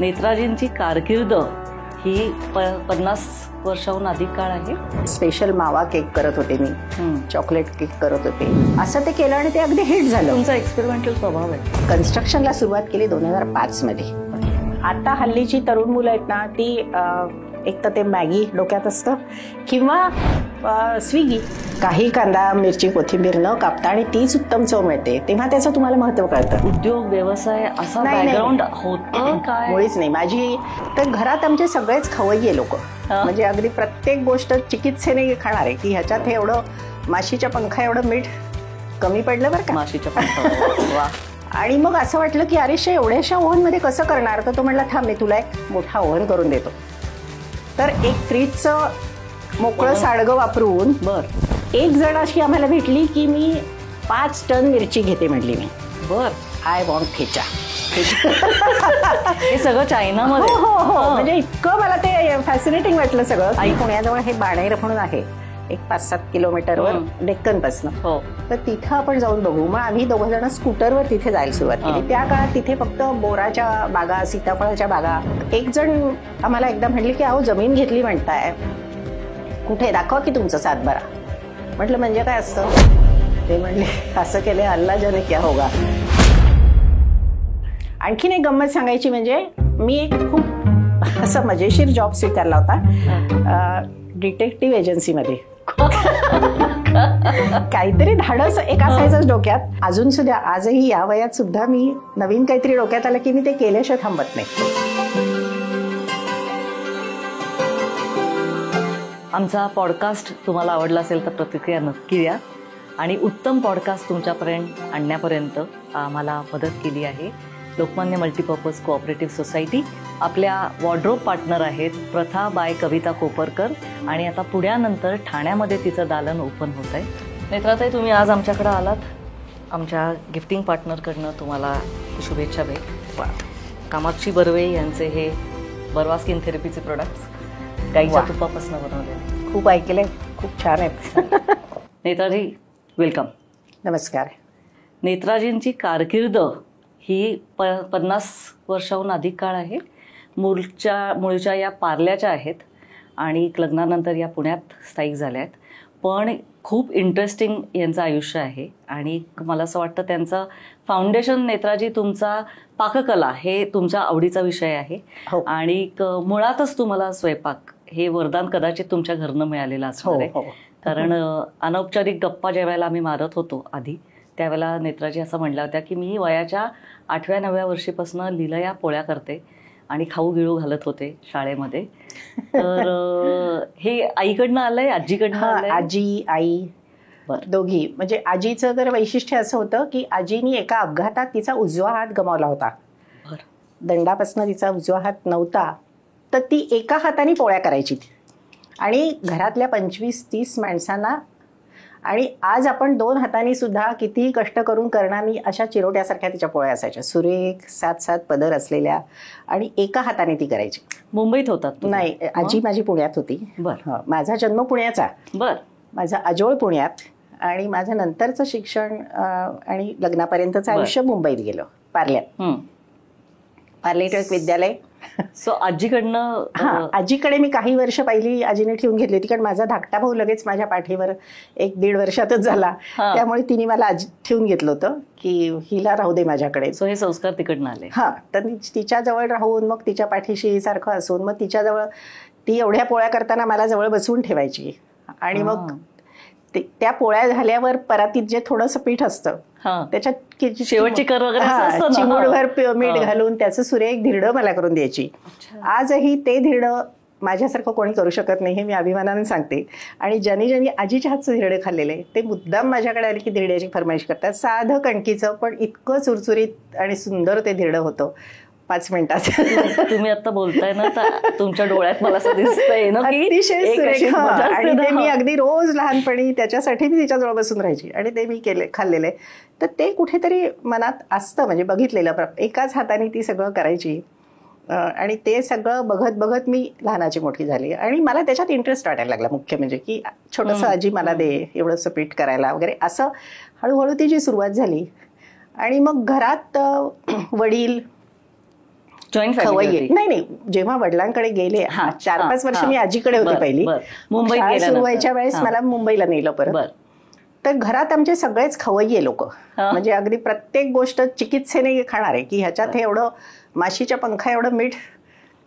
नेत्राजींची कारकीर्द ही 50 वर्षाहून अधिक काळ आहे. स्पेशल मावा केक करत होते मी, चॉकलेट केक करत होते. असं ते केलं आणि ते अगदी हिट झालं. तुमचा एक्सपेरिमेंटल स्वभाव आहे. कन्स्ट्रक्शनला सुरुवात केली 2005 मध्ये. आता हल्लीची तरुण मुलं आहेत ना, ती एक तर ते मॅगी डोक्यात असतं किंवा स्विगी. काही कांदा मिरची कोथिंबीर न कापता आणि तीच उत्तम चव मिळते, तेव्हा त्याचं तुम्हाला महत्व कळतं. उद्योग व्यवसाय असा बॅकग्राऊंड होतं काय? मुळीच नाही. माझी तर घरात आमचे सगळेच खवय्ये लोक, म्हणजे अगदी प्रत्येक गोष्ट चिकित्सेने खाणार आहे की ह्याच्यात हे एवढं माशीच्या पंखा एवढं मीठ कमी पडलं बरं का. माशीच्या पंखा. आणि मग असं वाटलं की अरेशा एवढ्याशा ओव्हनमध्ये कसं करणार. तर तो म्हटला थांब मी तुला एक मोठा ओव्हन करून देतो. तर एक फ्रीजचं मोकळं साडगं वापरून एक जण अशी आम्हाला भेटली की मी 5 टन मिरची घेते म्हटली मी. आय वॉन्ट ठेचा. हे सगळं चायनामध्ये. हो, म्हणजे इतकं मला ते फॅसिनेटिंग वाटलं सगळं. आई पुण्याजवळ हे बाणेर म्हणून आहे, एक 5-7 किलोमीटरवर डेक्कनपासून. तर तिथं आपण जाऊन बघू. मग आम्ही 2 जण स्कूटरवर तिथे जायला सुरुवात केली. त्या काळात तिथे फक्त बोराच्या बागा, सीताफळाच्या बागा. एक जण आम्हाला एकदा म्हणले की अहो जमीन घेतली म्हणताय, कुठे दाखवा की तुमचं 7-12. म्हटलं म्हणजे काय असतं. ते म्हणले असं केलं अल्ला जाने क्या होगा. आणखीन एक गंमत सांगायची म्हणजे मी एक खूप असा मजेशीर जॉब स्वीकारला होता डिटेक्टिव्ह एजन्सीमध्ये. काहीतरी धाडस एक असायचंच डोक्यात. अजून सुद्धा आजही या वयात सुद्धा मी नवीन काहीतरी डोक्यात आलं की मी ते केल्याशिवाय थांबत नाही. आमचा पॉडकास्ट तुम्हाला आवडला असेल तर प्रतिक्रिया नक्की द्या. आणि उत्तम पॉडकास्ट तुमच्यापर्यंत आणण्यापर्यंत आम्हाला मदत केली आहे लोकमान्य मल्टीपर्पज कोऑपरेटिव्ह सोसायटी. आपल्या वॉर्डरोब पार्टनर आहेत प्रथा बाय कविता कोपरकर. आणि आता पुण्यानंतर ठाण्यामध्ये तिचं दालन ओपन होत आहे. नेत्राताई, तुम्ही आज आमच्याकडे आलात. आमच्या गिफ्टिंग पार्टनरकडनं तुम्हाला शुभेच्छा भेट. कामाक्षी बर्वे यांचे हे बर्वा स्किन थेरपीचे प्रोडक्ट्स गाईच्या तुपापासून बनवलेले. खूप ऐकले, खूप छान आहेत. नेत्राजी वेलकम. नमस्कार. नेत्राजींची कारकीर्द ही 50 वर्षाहून अधिक काळ आहे. मूळच्या या पार्ल्याच्या आहेत आणि लग्नानंतर या पुण्यात स्थायिक झाल्या आहेत. पण खूप इंटरेस्टिंग यांचं आयुष्य आहे. आणि मला असं वाटतं त्यांचं फाउंडेशन नेत्राजी तुमचा पाककला हे तुमच्या आवडीचा विषय आहे. आणि मुळातच तुम्हाला स्वयंपाक हे वरदान कदाचित तुमच्या घरनं मिळालेलं असणार आहे. कारण अनौपचारिक गप्पा ज्या वेळेला आम्ही मारत होतो आधी, त्यावेळेला नेत्राजी असं म्हणल्या होत्या की मी वयाच्या 8व्या-9व्या वर्षीपासून लिलया पोळ्या करते आणि खाऊ गिळू घालत होते शाळेमध्ये. तर हे आईकडनं आलंय, आजीकडनं आलंय? आजी आई दोघी. म्हणजे आजीचं तर वैशिष्ट्य असं होतं की आजीनी एका अपघातात तिचा उजवा हात गमावला होता. दंडापासून तिचा उजवा हात नव्हता. तर ती एका हाताने पोळ्या करायची आणि घरातल्या 25-30 माणसांना. आणि आज आपण 2 हातांनी सुद्धा कितीही कष्ट करून करणारी अशा चिरोट्यासारख्या तिच्या पोळ्या असायच्या, सुरेख 7-7 पदर असलेल्या. आणि एका हाताने ती करायची. मुंबईत होतात? नाही, आजी माझी पुण्यात होती. माझा जन्म पुण्याचा. माझा अजोळ पुण्यात आणि माझं नंतरचं शिक्षण आणि लग्नापर्यंतचं आयुष्य मुंबईत गेलं, पार्ल्यात. पार्ले विद्यालय. सो आजीकडनं. आजीकडे मी काही वर्ष पहिली आजीने ठेवून घेतली होती, कारण माझा धाकटा भाऊ लगेच माझ्या पाठीवर 1-1.5 वर्षातच झाला. त्यामुळे तिने मला ठेवून घेतलं होतं की हिला राहू दे माझ्याकडे. सो हे संस्कार तिकडनं आले. तर तिच्याजवळ राहून मग तिच्या पाठीशी सारखं असून मग तिच्याजवळ ती एवढ्या पोळ्या करताना मला जवळ बसवून ठेवायची. आणि मग त्या पोळ्या झाल्यावर परातीत जे थोडंसं पीठ असतं त्याच्यात शेवटची कर वगैरे चिमूटभर मीठ घालून त्याचं सुरेख धिरडं मला करून द्यायची. आजही ते धिरडं माझ्यासारखं कोणी करू शकत नाही, हे मी अभिमानाने सांगते. आणि ज्यांनी आजीच्या हातचं धिरडे खाल्लेले ते मुद्दाम माझ्याकडे आले की धिरड्याची फरमाईश करतात. साधं कणकीचं पण इतकं चुरचुरीत आणि सुंदर ते धिरडं होतं 5 मिनिटात. तुम्ही आता बोलताय ना तर तुमच्या डोळ्यात मला असं दिसतंय ना की आणि ते मी अगदी रोज लहानपणी त्याच्यासाठी मी तिच्याजवळ बसून राहायची आणि ते मी खाल्लेले. तर ते कुठेतरी मनात असतं, म्हणजे बघितलेलं. एकाच हाताने ती सगळं करायची आणि ते सगळं बघत बघत मी लहानाची मोठी झाली. आणि मला त्याच्यात इंटरेस्ट वाटायला लागला. मुख्य म्हणजे की छोटंसं आजी मला दे एवढंसं पीठ करायला वगैरे, असं हळूहळू ती जी सुरुवात झाली. आणि मग घरात वडील जॉईंट खवय्ये नाही, जेव्हा वडिलांकडे गेले 4-5 वर्ष मी आजीकडे होते पहिली, मुंबईत सुरू व्हायच्या वेळेस मला मुंबईला नेलं परत. तर घरात आमचे सगळेच खवय्ये लोक, म्हणजे अगदी प्रत्येक गोष्ट चिकित्सेने खाणारे, की ह्याच्यात हे एवढं माशीच्या पंखा एवढं मीठ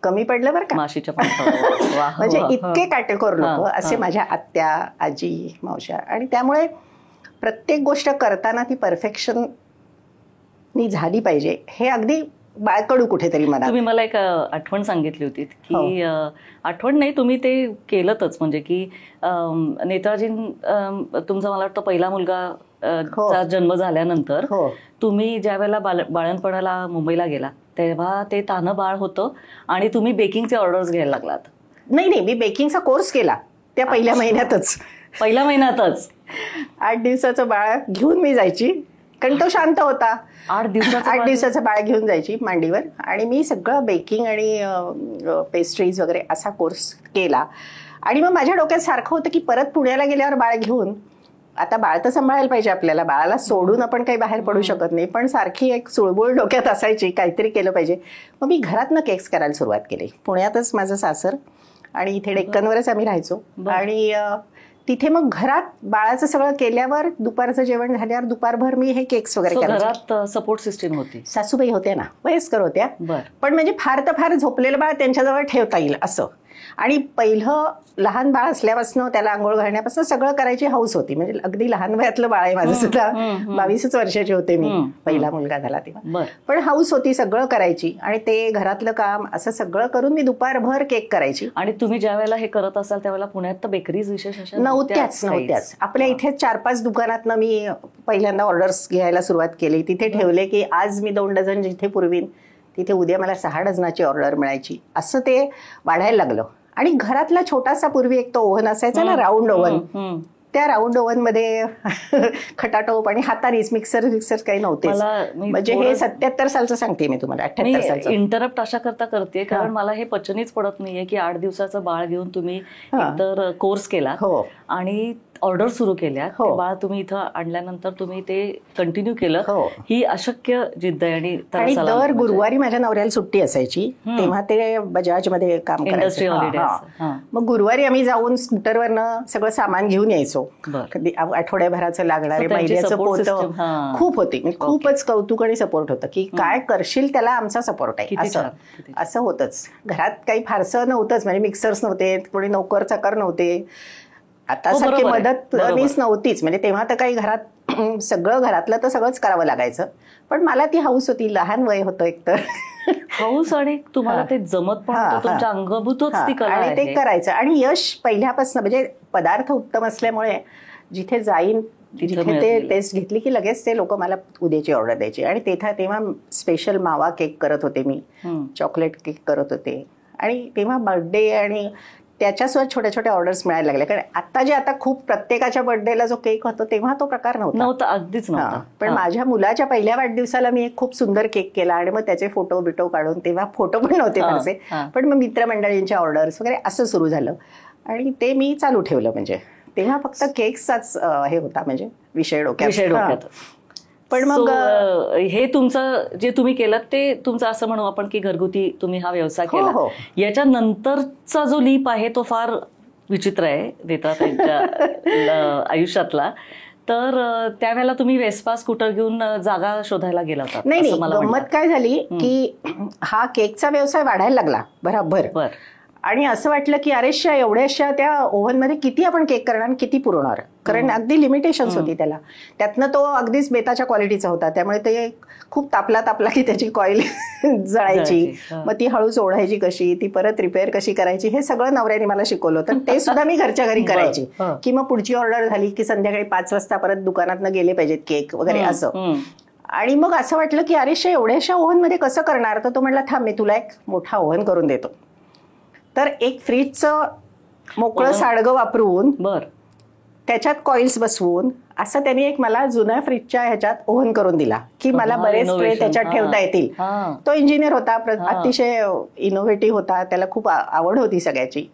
कमी पडलं बरं का, माशीच्या पंखा म्हणजे इतके काटेकोर लोक असे माझ्या आत्या, आजी, मावश्या. आणि त्यामुळे प्रत्येक गोष्ट करताना ती परफेक्शन झाली पाहिजे हे अगदी बाळकडू कुठेतरी मला. तुम्ही मला एक आठवण सांगितली होती की आठवण नाही, तुम्ही ते केलंच, म्हणजे की नेताजी तुमचा मला वाटतं पहिला मुलगा जन्म झाल्यानंतर तुम्ही ज्या वेळेला बाळणपणाला मुंबईला गेला तेव्हा ते तानं बाळ होतं आणि तुम्ही बेकिंगचे ऑर्डर्स घ्यायला लागलात. नाही, मी बेकिंगचा कोर्स केला त्या पहिल्या महिन्यातच. 8 दिवसाचं बाळ घेऊन मी जायची, कारण तो शांत होता. 8 दिवसाचं बाळ घेऊन जायची मांडीवर, आणि मी सगळं बेकिंग आणि पेस्ट्रीज वगैरे असा कोर्स केला. आणि मग माझ्या डोक्यात सारखं होतं की परत पुण्याला गेल्यावर बाळ घेऊन, आता बाळ तर सांभाळायला पाहिजे आपल्याला, बाळाला सोडून आपण काही बाहेर पडू शकत नाही, पण सारखी एक चुळबुळ डोक्यात असायची, काहीतरी केलं पाहिजे. मग मी घरातनं केक्स करायला सुरुवात केली. पुण्यातच माझं सासर आणि इथे डेक्कनवरच आम्ही राहायचो. आणि तिथे मग घरात बाळाचं सगळं केल्यावर दुपारचं जेवण झाल्यावर दुपारभर मी हे केक्स वगैरे करायचे. घरात सपोर्ट सिस्टीम होती, सासूबाई होत्या ना, वयस्कर होत्या, पण म्हणजे फार तर फार झोपलेलं बाळ त्यांच्याजवळ ठेवता येईल असं. आणि पहिलं लहान बाळ असल्यापासून त्याला आंघोळ घालण्यापासून सगळं करायची हौस होती. म्हणजे अगदी लहान वयातलं बाळ आहे माझं सुद्धा, 22 वर्षाचे होते मी पहिला मुलगा झाला तेव्हा, पण हौस होती सगळं करायची. आणि ते घरातलं काम असं सगळं करून मी दुपारभर केक करायची. आणि तुम्ही ज्या वेळेला हे करत असाल त्यावेळेला पुण्यात तर बेकरीज विशेष अशा नव्हत्याच. आपल्या इथे 4-5 दुकानातनं मी पहिल्यांदा ऑर्डर्स घ्यायला सुरुवात केली. तिथे ठेवले की आज मी 2 डझन जिथे पुरवीन तिथे उद्या मला 6 डझनाची ऑर्डर मिळायची. असं ते वाढायला लागलं. आणि घरातला छोटासा पूर्वी एक तो ओव्हन असायचा ना, राऊंड ओव्हन, त्या राऊंड ओव्हन मध्ये खटाटोप आणि हातानेच मिक्सर काही नव्हतेच. म्हणजे हे 77 सालचं सांगते मी तुम्हाला, 78 सालचं. इंटरप्ट अशा करता करते कारण मला हे पचनीच पडत नाहीये की 8 दिवसाचं बाळ घेऊन तुम्ही एकतर कोर्स केला आणि ऑर्डर सुरू केल्या, बाळ तुम्ही इथं आणल्यानंतर तुम्ही ते कंटिन्यू केलं. ही अशक्य जिद्द आहे. आणि दर गुरुवारी माझ्या नवऱ्याला सुट्टी असायची, तेव्हा ते बजाज मध्ये काम करायचं. मग गुरुवारी आम्ही जाऊन स्कूटरवरनं सगळं सामान घेऊन यायचो. कधी आठवड्याभराचं लागणारे मैद्याचं पोतं खूप होती. खूपच कौतुक आणि सपोर्ट होतं की काय करशील त्याला आमचा सपोर्ट आहे, असं होतच. घरात काही फारसं नव्हतंच, म्हणजे मिक्सर्स नव्हते, कोणी नोकर चाकर नव्हते, आता सारखी मदत नव्हतीच. म्हणजे तेव्हा तर काही घरात सगळं घरातलं तर सगळंच करावं लागायचं. पण मला ती हौस होती, लहान वय होतं एकतर हौस, आणि तुम्हाला ते जमत पण तुमच्या अंगभूतच ती कला आहे. आणि ते करायचं. आणि यश पहिल्यापासून, म्हणजे पदार्थ उत्तम असल्यामुळे जिथे जाईन जिथे ते टेस्ट घेतली की लगेच ते लोक मला उद्याची ऑर्डर द्यायची. आणि तेव्हा स्पेशल मावा केक करत होते मी, चॉकलेट केक करत होते. आणि तेव्हा बर्थडे आणि त्याच्यासोबत छोट्या छोट्या ऑर्डर्स मिळायला लागल्या. कारण आता खूप प्रत्येकाच्या बर्थडेला जो केक होतो तेव्हा तो प्रकार नव्हता, अगदीच नव्हता. पण माझ्या मुलाच्या पहिल्या वाढदिवसाला मी एक खूप सुंदर केक केला आणि मग त्याचे फोटो बिटो काढून, तेव्हा फोटो पण नव्हते फारसे, पण मग मित्रमंडळींच्या ऑर्डर्स वगैरे असं सुरू झालं. आणि ते मी चालू ठेवलं. म्हणजे तेव्हा फक्त केक्सचाच हे होता, म्हणजे विषय डोक्यात. पण मग हे तुमचं जे तुम्ही केलं ते तुमचं असं म्हणू आपण की घरगुती तुम्ही हा व्यवसाय केला. याच्या नंतरचा जो लीप आहे तो फार विचित्र आहे नेत्राताईंच्या आयुष्यातला. तर त्यावेळेला तुम्ही वेस्पा स्कूटर घेऊन जागा शोधायला गेला होता. नाही, गंमत काय झाली की हा केकचा व्यवसाय वाढायला लागला बरोबर. आणि असं वाटलं की अरेशा एवढ्याशा त्या ओव्हनमध्ये किती आपण केक करणार, किती पुरवणार, कारण अगदी लिमिटेशन्स होती त्याला. त्यातनं तो अगदीच बेताच्या क्वालिटीचा होता, त्यामुळे ते खूप तापला की त्याची कॉईल जळायची. मग ती हळूच ओढायची कशी, ती परत रिपेअर कशी करायची, हे सगळं नवऱ्याने मला शिकवलं होतं. ते सुद्धा मी घरच्या घरी करायची. की मग पुढची ऑर्डर झाली की संध्याकाळी 5 वाजता परत दुकानातनं गेले पाहिजेत केक वगैरे असं. आणि मग असं वाटलं की अरेशा एवढ्याशा ओव्हनमध्ये कसं करणार. तर तो म्हटला थांब, मी तुला एक मोठा ओव्हन करून देतो. तर एक फ्रीजचं मोकळं साडगं वापरून त्याच्यात कॉइल्स बसवून असं त्यांनी एक मला जुन्या फ्रीजच्या ह्याच्यात ओव्हन करून दिला की मला बरेच ट्रे त्याच्यात ठेवता येतील. तो इंजिनियर होता, अतिशय इनोव्हेटिव्ह होता, त्याला खूप आवड होती सगळ्याची.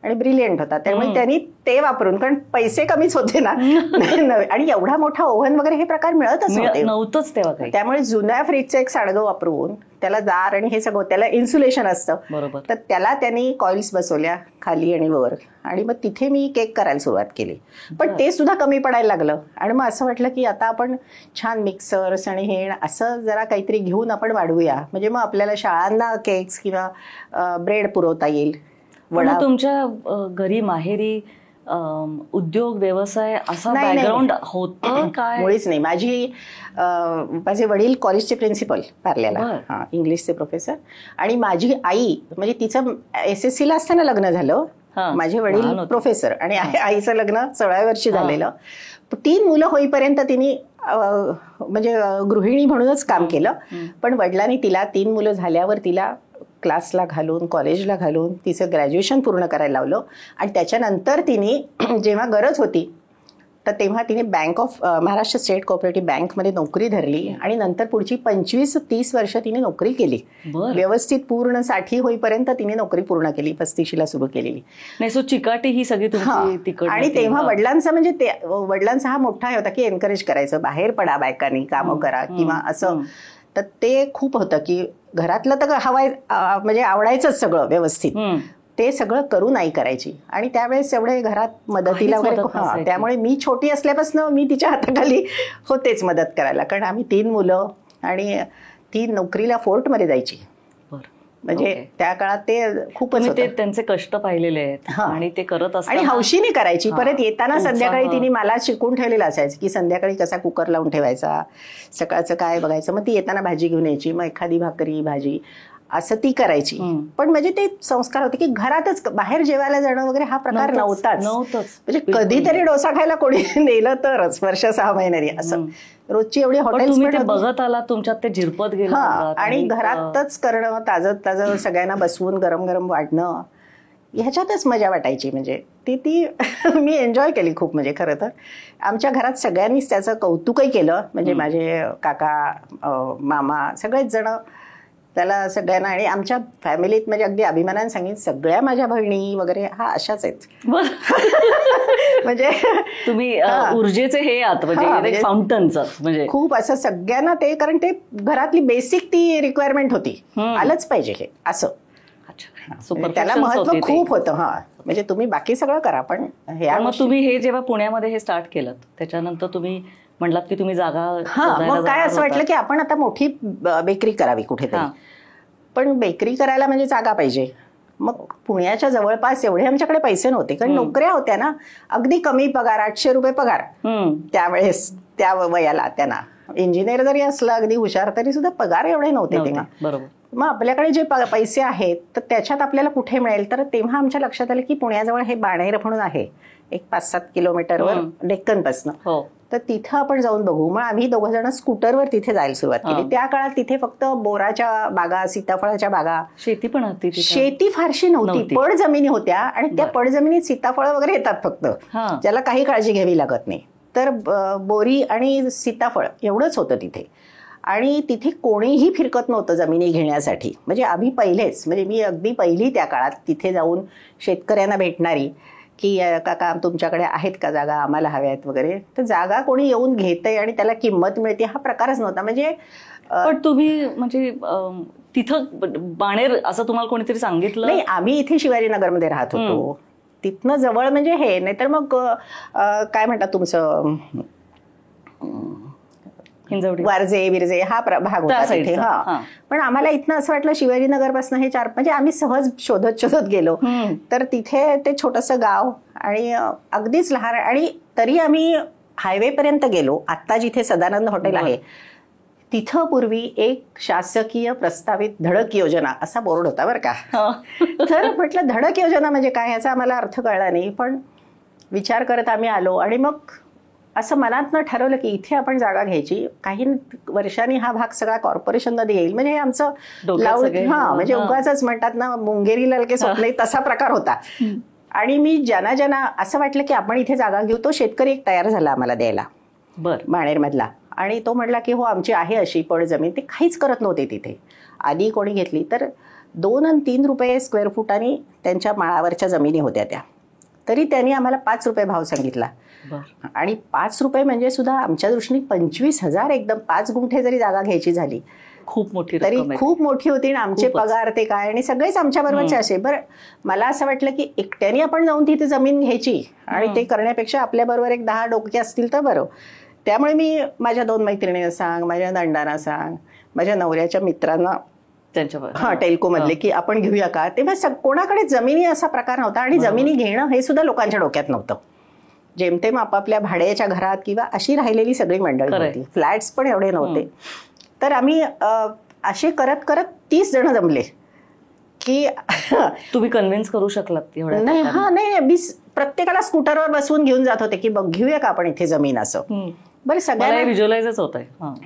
आणि ब्रिलियंट होता. त्यामुळे त्यांनी ते वापरून, कारण पैसे कमीच होते ना आणि एवढा मोठा ओव्हन वगैरे हे प्रकार मिळतच नव्हतंच तेव्हा. त्यामुळे जुन्या फ्रीजचं एक सांडगं वापरून त्याला दार आणि हे सगळं, त्याला इन्सुलेशन असतं बरोबर, तर त्याला त्यांनी कॉइल्स बसवल्या खाली आणि वर, आणि मग तिथे मी केक करायला सुरुवात केली. पण ते सुद्धा कमी पडायला लागलं आणि मग असं वाटलं की आता आपण छान मिक्सर्स आणि हे असं जरा काहीतरी घेऊन आपण वाढवूया, म्हणजे मग आपल्याला शाळांना केक्स किंवा ब्रेड पुरवता येईल. तुमच्या घरी माहेरी उद्योग व्यवसाय असा बॅकग्राऊंड होतं काय? मुळीच नाही. माझे वडील कॉलेजचे प्रिन्सिपल पार्ल्याला, इंग्लिशचे प्रोफेसर, आणि माझी आई म्हणजे तिचं SSC ला असताना लग्न झालं. माझे वडील प्रोफेसर आणि आईचं लग्न 16व्या वर्षी झालेलं. 3 मुलं होईपर्यंत तिने म्हणजे गृहिणी म्हणूनच काम केलं. पण वडिलांनी तिला 3 मुलं झाल्यावर तिला क्लासला घालून, कॉलेजला घालून तिचं ग्रॅज्युएशन पूर्ण करायला लावलं. आणि त्याच्यानंतर तिने जेव्हा गरज होती तर तेव्हा तिने महाराष्ट्र स्टेट कोऑपरेटिव्ह बँकमध्ये नोकरी धरली आणि नंतर पुढची 25-30 वर्ष तिने नोकरी केली. व्यवस्थित पूर्ण 60 होईपर्यंत तिने नोकरी पूर्ण केली. 35ला सुरू केलेली. नाही, सो चिकाटी ही सगळी तिकडे. आणि तेव्हा वडिलांचा म्हणजे वडिलांचा हा मोठा होता की एनकरेज करायचं, बाहेर पडा बायकांनी, कामं करा किंवा असं. तर ते खूप होतं की घरातलं तर म्हणजे आवडायचंच सगळं व्यवस्थित, ते सगळं करू नाही करायची. आणि त्यावेळेस एवढे घरात मदतीला वगैरे, त्यामुळे मी छोटी असल्यापासून मी तिच्या हाताखाली होतेच मदत करायला. कारण आम्ही 3 मुलं आणि ती नोकरीला फोर्टमध्ये जायची. म्हणजे त्या काळात ते खूपच त्यांचे कष्ट पाहिलेले आहेत आणि ते करत असतात आणि हौशीने करायची. परत येताना संध्याकाळी तिने मला शिकून ठेवलेलं असायचं की संध्याकाळी कसा कुकर लावून ठेवायचा, सकाळचं काय बघायचं. मग ती येताना भाजी घेऊन यायची, मग एखादी भाकरी भाजी असं ती करायची. पण म्हणजे ते संस्कार होते की घरातच, बाहेर जेवायला जाणं वगैरे हा प्रकार नव्हताच. म्हणजे कधीतरी डोसा खायला कोणी नेलं तरच वर्ष 6 महिन्यांनी, असं रोजची एवढी हॉटेल बघत आला तुमच्यात ते झिरपत गेलं. आणि घरातच करणं, ताजं सगळ्यांना बसवून गरम गरम वाढणं, ह्याच्यातच मजा वाटायची. म्हणजे ती मी एन्जॉय केली खूप. म्हणजे खरं तर आमच्या घरात सगळ्यांनीच त्याचं कौतुकही केलं. म्हणजे माझे काका, मामा, सगळेच जण त्याला सगळ्यांना. आणि आमच्या फॅमिलीत म्हणजे अगदी अभिमानाने सांगेन, सगळ्या माझ्या बहिणी वगैरे अशाच आहेत. म्हणजे तुम्ही ऊर्जेचे हे आहात म्हणजे फाउंटनचं, म्हणजे खूप असं सगळ्यांना ते, कारण ते घरातली बेसिक ती रिक्वायरमेंट होती, आलंच पाहिजे हे असं. त्याला महत्व खूप होतं. म्हणजे तुम्ही बाकी सगळं करा पण मग तुम्ही हे जेव्हा पुण्यामध्ये हे स्टार्ट केलं त्याच्यानंतर तुम्ही म्हणलात की तुम्ही जागा, मग काय असं वाटलं की आपण आता मोठी बेकरी करावी कुठेतरी. पण बेकरी करायला म्हणजे जागा पाहिजे. मग पुण्याच्या जवळपास एवढे आमच्याकडे पैसे नव्हते, कारण नोकऱ्या होत्या ना, अगदी कमी पगार, 800 रुपये पगार त्यावेळेस, त्या वयाला त्यांना. इंजिनियर जरी असलं अगदी हुशार तरी सुद्धा पगार एवढे नव्हते तेव्हा. बरोबर. मग आपल्याकडे जे पैसे आहेत तर त्याच्यात आपल्याला कुठे मिळेल. तर तेव्हा आमच्या लक्षात आलं की पुण्याजवळ हे बाणेर म्हणून आहे, एक 5-7 किलोमीटरवर डेक्कन पासून. तर तिथं आपण जाऊन बघू. मग आम्ही 2 जण स्कूटरवर तिथे जायला सुरुवात केली. त्या काळात तिथे फक्त बोराच्या बागा, सीताफळाच्या बागा, शेती पण होती. शेती फारशी नव्हती, पड जमिनी होत्या. आणि त्या पड जमिनीत सीताफळ वगैरे येतात फक्त, ज्याला काही काळजी घ्यावी लागत नाही. तर बोरी आणि सीताफळ एवढंच होतं तिथे. आणि तिथे कोणीही फिरकत नव्हतं जमिनी घेण्यासाठी. म्हणजे आम्ही पहिलेच, म्हणजे मी अगदी पहिली त्या काळात तिथे जाऊन शेतकऱ्यांना भेटणारी की काका तुमच्याकडे आहेत का जागा, आम्हाला हव्या आहेत वगैरे. तर जागा कोणी येऊन घेतंय आणि त्याला किंमत मिळते हा प्रकारच नव्हता. म्हणजे पण तुम्ही म्हणजे तिथं बाणेर असं तुम्हाला कोणीतरी सांगितलं? नाही, आम्ही इथे शिवाजीनगरमध्ये राहत होतो, तिथनं जवळ म्हणजे हे. नाहीतर मग काय म्हणतात तुमचं वारजे बिरजे हा भाग होता तिथे. पण आम्हाला इथनं असं वाटलं शिवाजीनगर पासून हे 4, म्हणजे आम्ही सहज शोधत गेलो. तर तिथे ते छोटंसं गाव आणि अगदीच लहान. आणि तरी आम्ही हायवे पर्यंत गेलो. आता जिथे सदानंद हॉटेल आहे तिथं पूर्वी एक शासकीय प्रस्तावित धडक योजना असा बोर्ड होता बरं का. तर म्हटलं धडक योजना म्हणजे काय, याचा आम्हाला अर्थ कळला नाही. पण विचार करत आम्ही आलो आणि मग असं मनातनं ठरवलं की इथे आपण जागा घ्यायची. काही वर्षांनी हा भाग सगळा कॉर्पोरेशनमध्ये येईल. म्हणजे हे आमचं म्हणजे उगाच म्हणतात ना, मुंगेरी लाल के स्वप्न, तसा प्रकार होता. आणि मी ज्यांना असं वाटलं की आपण इथे जागा घेऊ, तो शेतकरी एक तयार झाला आम्हाला द्यायला बाणेरमधला. आणि तो म्हटला की हो आमची आहे अशी पड जमीन. ते काहीच करत नव्हते तिथे. आधी कोणी घेतली तर 2 आणि 3 रुपये स्क्वेअर फुटाने त्यांच्या माळावरच्या जमिनी होत्या त्या. तरी त्यांनी आम्हाला 5 रुपये भाव सांगितला. आणि 5 रुपये म्हणजे सुद्धा आमच्या दृष्टीने 25,000 एकदम. 5 गुंठे जरी जागा घ्यायची झाली खूप मोठी तरी खूप मोठी होती. आणि आमचे पगार ते काय आणि सगळेच आमच्या बरोबरचे असे. बरं मला असं वाटलं की एकट्याने आपण जाऊन तिथे जमीन घ्यायची आणि ते करण्यापेक्षा आपल्याबरोबर एक 10 डोके असतील तर बरं. त्यामुळे मी माझ्या 2 मैत्रिणींना सांग, माझ्या नंडांना सांग, माझ्या नवऱ्याच्या मित्रांना त्यांच्या टेल्को मधले की आपण घेऊया का. तेव्हा कोणाकडे जमिनी असा प्रकार नव्हता. आणि जमिनी घेणं हे सुद्धा लोकांच्या डोक्यात नव्हतं. जेमतेम आपापल्या भाड्याच्या घरात किंवा अशी राहिलेली सगळी मंडळी होती. फ्लॅट्स पण एवढे नव्हते. तर आम्ही असे करत करत 30 जण जमले की तुम्ही कन्व्हिन्स करू शकलात. नाही नाही मी प्रत्येकाला स्कूटरवर बसवून घेऊन जात होते की बघ घेऊया का आपण इथे जमीन असं. बरं सगळ्यांना व्हिज्युअलाइजच होत आहे.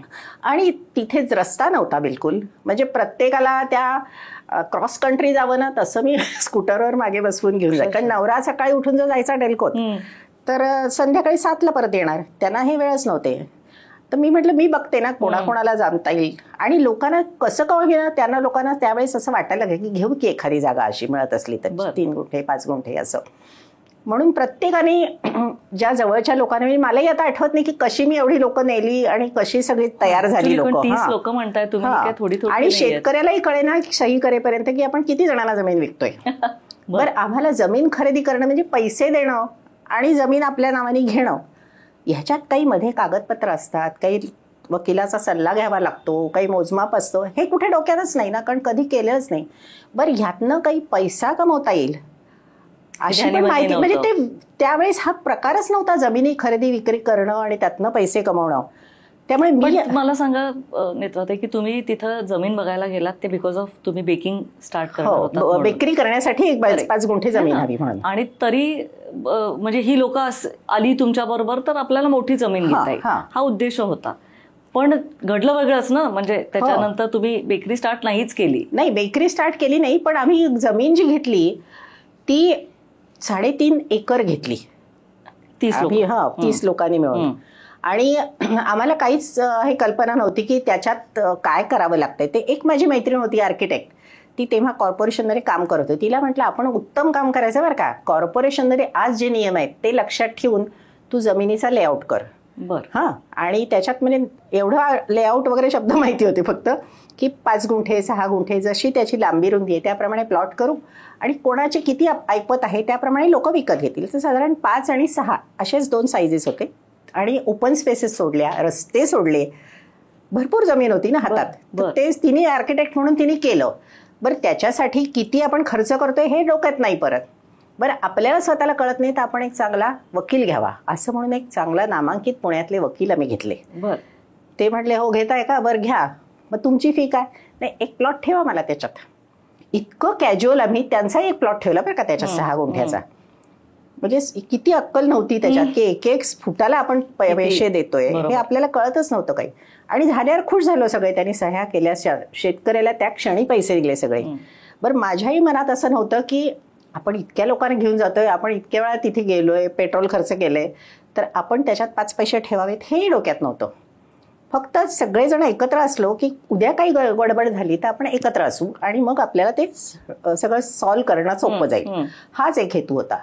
आणि तिथेच रस्ता नव्हता बिलकुल. म्हणजे प्रत्येकाला त्या क्रॉस कंट्री जावं ना तसं मी स्कूटरवर मागे बसवून घेऊन जाय. कारण नवरा सकाळी उठून जो जायचा टेल्कोत तर संध्याकाळी 7ला परत येणार. त्यांना हे वेळच नव्हते. तर मी म्हटलं मी बघते ना कोणाकोणाला जाणता येईल. आणि लोकांना कसं कळून घेणार त्यांना लोकांना त्यावेळेस असं वाटायला लागलं की घेऊ की एखादी जागा अशी मिळत असली तर 3 गुंठे 5 गुंठे असं. म्हणून प्रत्येकाने ज्या जवळच्या लोकांनी मलाही आता आठवत नाही की कशी मी एवढी लोक नेली आणि कशी सगळी तयार झाली लोक म्हणताय तुम्ही. आणि शेतकऱ्यालाही कळेना सही करेपर्यंत की आपण किती जणांना जमीन विकतोय. बरं आम्हाला जमीन खरेदी करणं म्हणजे पैसे देणं आणि जमीन आपल्या नावाने घेणं ह्याच्यात काही मध्ये कागदपत्र असतात, काही वकिलाचा सल्ला घ्यावा लागतो, काही मोजमाप असतो. हे कुठे डोक्यातच नाही ना कारण कधी केलंच नाही. बरं ह्यातनं काही पैसा कमवता येईल अशी पण माहिती म्हणजे ते त्यावेळेस हा प्रकारच नव्हता जमिनी खरेदी विक्री करणं आणि त्यातनं पैसे कमवणं. त्यामुळे मला सांगा नेत्राताई की तुम्ही तिथं जमीन बघायला गेलात ते बिकॉज ऑफ तुम्ही बेकिंग स्टार्ट करणार बेकरी करण्यासाठी एक 5 गुंठे जमीन हवी म्हणून. आणि तरी म्हणजे ही लोक आली तुमच्या बरोबर तर आपल्याला मोठी जमीन घेता येईल हा उद्देश होता. पण घडलं वेगळंच ना. म्हणजे त्याच्यानंतर तुम्ही बेकरी स्टार्ट नाहीच केली. नाही बेकरी स्टार्ट केली नाही. पण आम्ही जमीन जी घेतली ती 3.5 एकर घेतली. 30 लोकांनी मिळून. आणि आम्हाला काहीच हे कल्पना नव्हती की त्याच्यात काय करावं लागतंय. ते एक माझी मैत्रीण होती आर्किटेक्ट. ती तेव्हा कॉर्पोरेशनमध्ये काम करत होती. तिला म्हटलं आपण उत्तम काम करायचं बरं का. कॉर्पोरेशनमध्ये आज जे नियम आहेत ते लक्षात ठेवून तू जमिनीचा लेआउट कर. आणि त्याच्यात म्हणजे एवढं लेआउट वगैरे शब्द माहिती होते फक्त की 5 गुंठे 6 गुंठे जशी त्याची लांबी रुंदी आहे त्याप्रमाणे प्लॉट करू आणि कोणाचे किती ऐपत आहे त्याप्रमाणे लोक विकत घेतील. तर साधारण 5 आणि 6 असेच 2 साईजेस होते. आणि ओपन स्पेसेस सोडल्या, रस्ते सोडले, भरपूर जमीन होती ना हातात. तेच तिने आर्किटेक्ट म्हणून तिने केलं. बरं त्याच्यासाठी किती आपण खर्च करतोय हे डोक्यात नाही परत. बरं आपल्याला स्वतःला कळत नाही तर आपण एक चांगला वकील घ्यावा असं म्हणून एक चांगला नामांकित पुण्यातले वकील आम्ही घेतले. ते म्हटले हो घेताय का. बरं घ्या. मग तुमची फी काय. नाही 1 प्लॉट ठेवा मला त्याच्यात. इतकं कॅज्युअल आम्ही त्यांचा एक प्लॉट ठेवला बरं का त्याच्यात 6 गुंठ्याचा. म्हणजे किती अक्कल नव्हती त्याच्यात की 1-1 फुटाला आपण पैसे देतोय हे आपल्याला कळतच नव्हतं काही. आणि झाल्यावर खुश झालो सगळे. त्यांनी सह्या केल्या. शेतकऱ्याला त्या क्षणी पैसे दिले सगळे. बरं माझ्याही मनात असं नव्हतं की आपण इतक्या लोकांना घेऊन जातोय, आपण इतक्या वेळा तिथे गेलोय, पेट्रोल खर्च केलंय तर आपण त्याच्यात 5 पैसे ठेवावेत हेही डोक्यात नव्हतं. फक्त सगळेजण एकत्र असलो की उद्या काही गडबड झाली तर आपण एकत्र असू आणि मग आपल्याला ते सगळं सॉल्व्ह करणं सोपं जाईल हाच एक हेतू होता.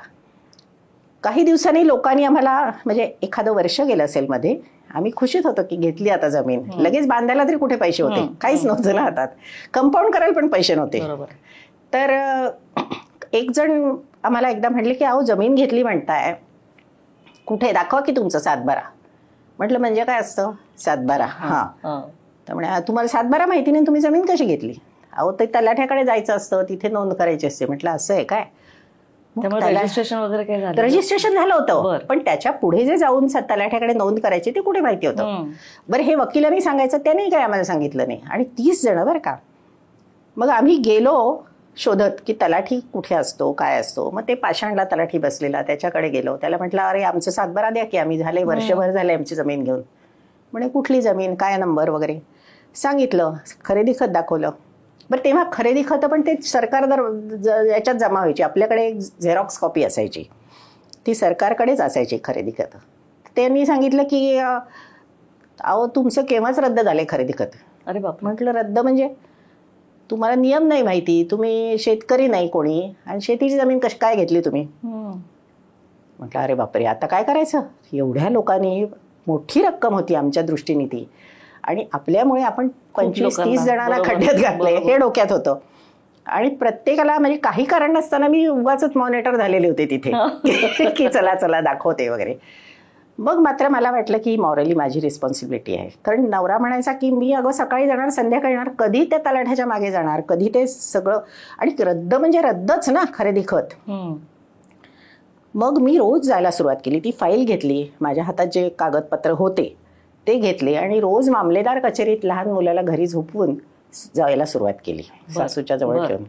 काही दिवसांनी लोकांनी आम्हाला म्हणजे एखादं वर्ष गेलं असेल मध्ये आम्ही खुशीत होतो की घेतली आता जमीन. लगेच बांधायला तरी कुठे पैसे होते. काहीच नव्हतं ना हातात. कंपाऊंड करायला पण पैसे नव्हते. तर एक जण आम्हाला एकदा म्हटले की अहो जमीन घेतली म्हणताय कुठे दाखवा की तुमचं 7-12. म्हटलं म्हणजे काय असतं 7-12. त्यामुळे तुम्हाला 7-12 माहिती नाही तुम्ही जमीन कशी घेतली. अहो ते तलाठ्याकडे जायचं असतं तिथे नोंद करायची असते. म्हटलं असं आहे काय. रजिस्ट्रेशन वगैरे काय झालं. रजिस्ट्रेशन झालं होतं पण त्याच्या पुढे जे जाऊन तलाठ्याकडे नोंद करायची ते कुठे माहिती होतं. बरं हे वकिलांनी सांगायचं त्याने काय आम्हाला सांगितलं नाही. आणि 30 जण बरं का. मग आम्ही गेलो शोधत की तलाठी कुठे असतो काय असतो. मग ते पाषाणला तलाठी बसलेला त्याच्याकडे गेलो. त्याला म्हटलं अरे आमचं 7-12 द्या की आम्ही झाले वर्षभर झाले आमची जमीन घेऊन. म्हणे कुठली जमीन काय नंबर वगैरे सांगितलं. खरेदी खत दाखवलं. बरं तेव्हा खरेदी खतं पण ते सरकार याच्यात जमा व्हायची. आपल्याकडे एक झेरॉक्स कॉपी असायची ती सरकारकडेच असायची खरेदी खतं. त्यांनी सांगितलं की अहो तुमचं केव्हाच रद्द झाले खरेदी खत. अरे बाप. म्हटलं रद्द म्हणजे तुम्हाला नियम नाही माहिती, तुम्ही शेतकरी नाही कोणी, आणि शेतीची जमीन कशी काय घेतली तुम्ही? म्हटलं अरे बापरे, आता काय करायचं? एवढ्या लोकांनी, मोठी रक्कम होती आमच्या दृष्टीने ती, आणि आपल्यामुळे आपण 25-30 जणांना खड्ड्यात घातले हे डोक्यात होतं. आणि प्रत्येकाला म्हणजे काही कारण नसताना मी उगाचच मॉनिटर झालेले होते तिथे की चला चला दाखवते वगैरे. मग मात्र मला वाटलं की मॉरली माझी रिस्पॉन्सिबिलिटी आहे. कारण नवरा म्हणायचा की मी अगं सकाळी जाणार संध्याकाळी येणार, कधी त्या तलाठ्याच्या मागे जाणार, कधी ते सगळं, आणि रद्द म्हणजे रद्दच ना खरेदी खत. मग मी रोज जायला सुरुवात केली. ती फाईल घेतली, माझ्या हातात जे कागदपत्र होते ते घेतले आणि रोज मामलेदार कचेरीत लहान मुलाला घरी झोपवून जायला सुरुवात केली सासूच्या जवळ ठेवून.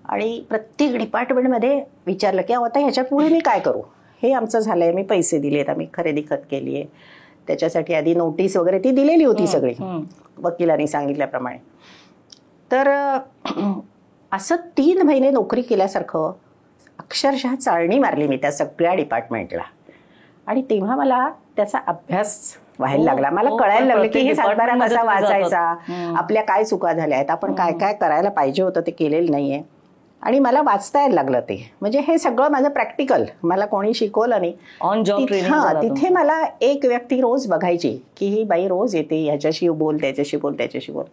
आणि प्रत्येक डिपार्टमेंटमध्ये विचारलं की आता ह्याच्या पुढे मी काय करू? हे आमचं झालंय, मी पैसे दिलेत, आम्ही खरेदी खत केली आहे, त्याच्यासाठी आधी नोटीस वगैरे ती दिलेली होती सगळी वकिलांनी सांगितल्याप्रमाणे. तर असं 3 महिने नोकरी केल्यासारखं अक्षरशः चाळणी मारली मी त्या सगळ्या डिपार्टमेंटला. आणि तेव्हा मला त्याचा अभ्यास व्हायला लागला. मला कळायला लागलं की हे सातबारा कसा वाचायचा, आपल्या काय चुका झाल्या आहेत, आपण काय काय करायला पाहिजे होतं ते केलेलं नाहीये. आणि मला वाचता यायला लागलं ते. म्हणजे हे सगळं माझं प्रॅक्टिकल, मला कोणी शिकवलं नाही, ऑन जॉब ट्रेनिंग. तिथे मला एक व्यक्ती रोज बघायची की ही बाई रोज येते, ह्याच्याशी बोल, त्याच्याशी बोल, त्याच्याशी बोल.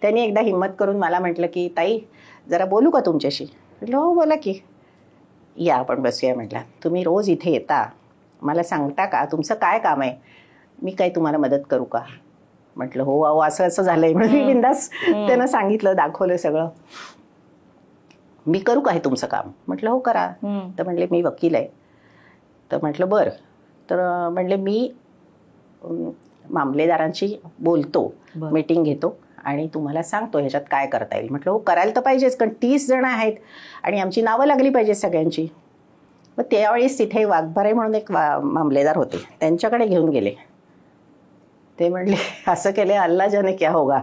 त्यांनी एकदा हिंमत करून मला म्हटलं की ताई जरा बोलू का तुमच्याशी? म्हटलं हो बोला की. या आपण बसूया म्हटलं. तुम्ही रोज इथे येता, मला सांगता का तुमचं काय काम आहे, मी काय तुम्हाला मदत करू का? म्हटलं हो अहो असं असं झालंय म्हणून मी बिंदास त्यांना सांगितलं, दाखवलं सगळं. मी करू का हे तुमचं काम? म्हटलं हो करा. तर म्हणले मी वकील आहे. तर म्हटलं बरं. तर म्हणले मी मामलेदारांशी बोलतो, मीटिंग घेतो आणि तुम्हाला सांगतो ह्याच्यात काय करता येईल. म्हटलं हो करायला तर पाहिजेच, कारण 30 जण आहेत आणि आमची नावं लागली पाहिजेत सगळ्यांची. मग त्यावेळेस तिथे वाघबारे म्हणून एक मामलेदार होते, त्यांच्याकडे घेऊन गेले. ते म्हणले असं केले अल्ला जाने क्या होगा.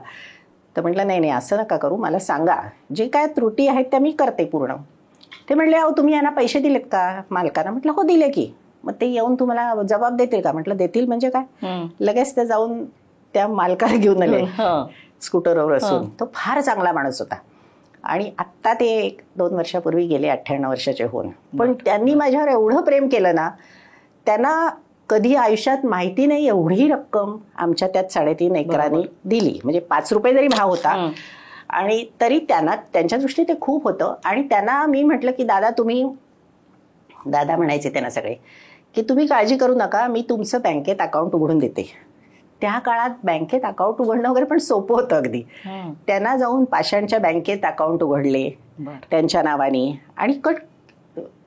तर म्हटलं नाही नाही असं नका करू, मला सांगा जे काय त्रुटी आहेत त्या मी करते पूर्ण. ते म्हणले अहो तुम्ही यांना पैसे दिलेत का मालकांना? म्हटलं हो दिले की. मग ते येऊन तुम्हाला जबाब देतील का? म्हटलं देतील म्हणजे काय. लगेच ते जाऊन त्या मालकाला घेऊन आले स्कूटरवर असून. तो फार चांगला माणूस होता आणि आत्ता ते 1-2 वर्षापूर्वी गेले, 98 वर्षाचे होऊन. पण त्यांनी माझ्यावर एवढं प्रेम केलं ना, त्यांना कधी आयुष्यात माहिती नाही एवढी रक्कम आमच्या त्यात 3.5 एकरांनी दिली. म्हणजे 5 रुपये जरी भाव होता आणि तरी त्यांना त्यांच्या दृष्टीने ते खूप होतं. आणि त्यांना मी म्हटलं की दादा तुम्ही, दादा म्हणायचे त्यांना सगळे, की तुम्ही काळजी करू नका, मी तुमचं बँकेत अकाउंट उघडून देते. त्या काळात बँकेत अकाउंट उघडणं वगैरे पण सोपं होतं अगदी. त्यांना जाऊन पाषाणच्या बँकेत अकाउंट उघडले त्यांच्या नावाने आणि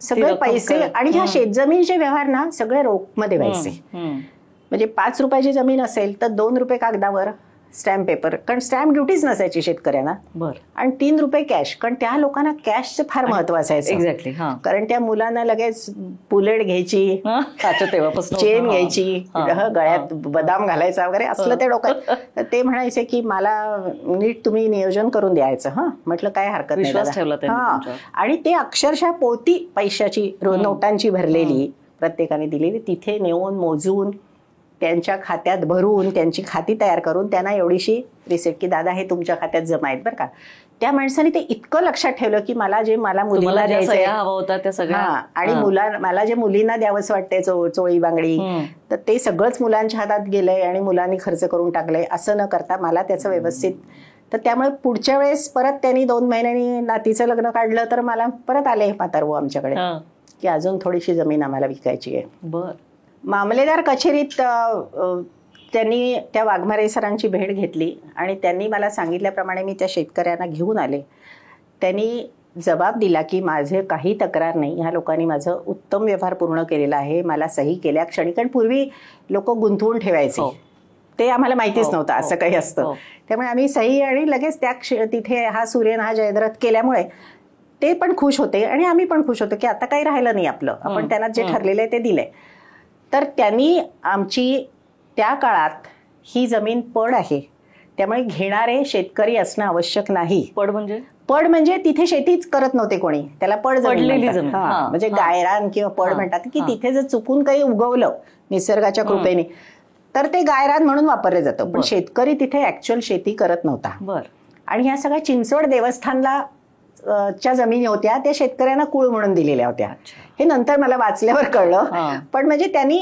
सगळे पैसे. आणि ह्या शेतजमीनचे व्यवहार ना सगळे रोखमध्ये व्हायचे. म्हणजे 5 रुपयाची जमीन असेल तर 2 रुपये कागदावर स्टॅम्प पेपर, कारण स्टॅम्प ड्युटीच नसायची शेतकऱ्यांना. आणि 3 रुपये कॅश, कारण त्या लोकांना कॅशचं फार महत्व असायचं. एक्झॅक्टली. कारण त्या मुलांना लगेच पुलेट घ्यायची, चेन घ्यायची, गळ्यात बदाम घालायचा वगैरे असलं ते डोक्यात. तर ते म्हणायचे की मला नीट तुम्ही नियोजन करून द्यायचं. म्हटलं काय हरकत नाही. आणि ते अक्षरशः पोती पैशाची नोटांची भरलेली प्रत्येकाने दिलेली तिथे नेऊन मोजून त्यांच्या खात्यात भरून त्यांची खाती तयार करून त्यांना एवढीशी रिसिप्ट की दादा हे तुमच्या खात्यात जमा आहेत बरं का. त्या माणसाने ते इतकं लक्षात ठेवलं की मला मुलीला द्यायचं आणि मला जे मुलींना द्यावंसं वाटतंय चोळी बांगडी, तर ते सगळंच मुलांच्या हातात गेलंय आणि मुलांनी खर्च करून टाकलंय. असं न करता मला त्याचं व्यवस्थित. तर त्यामुळे पुढच्या वेळेस परत त्यांनी 2 महिन्यांनी नातीचं लग्न काढलं तर मला परत आले म्हातारवू आमच्याकडे की अजून थोडीशी जमीन आम्हाला विकायची आहे. बरं. मामलेदार कचेरीत त्यांनी त्या वाघमारे सरांची भेट घेतली आणि त्यांनी मला सांगितल्याप्रमाणे मी त्या शेतकऱ्यांना घेऊन आले. त्यांनी जबाब दिला की माझे काही तक्रार नाही, ह्या लोकांनी माझं उत्तम व्यवहार पूर्ण केलेला आहे, मला सही केल्या क्षणी. कारण पूर्वी लोक गुंतवून ठेवायचे, ते आम्हाला माहितीच नव्हतं असं काही असतं. त्यामुळे आम्ही सही आणि लगेच त्या तिथे हा सूर्यन हा जयद्रथ केल्यामुळे ते पण खुश होते आणि आम्ही पण खुश होतो की आता काही राहिलं नाही आपलं, आपण त्यांना जे ठरलेलं आहे ते दिलंय. तर त्यांनी आमची त्या काळात ही जमीन पड आहे त्यामुळे घेणारे शेतकरी असणं आवश्यक नाही. पड म्हणजे तिथे शेतीच करत नव्हते कोणी, त्याला पड जमीन म्हणजे गायरान किंवा पड म्हणतात की तिथे जर चुकून काही उगवलं निसर्गाच्या कृपेने तर ते गायरान म्हणून वापरलं जातं. पण शेतकरी तिथे ऍक्च्युअल शेती करत नव्हता. आणि ह्या सगळ्या चिंचवड देवस्थानला च्या जमिनी होत्या त्या शेतकऱ्यांना कुळ म्हणून दिलेल्या होत्या. हे नंतर मला वाचल्यावर कळलं. पण म्हणजे त्यांनी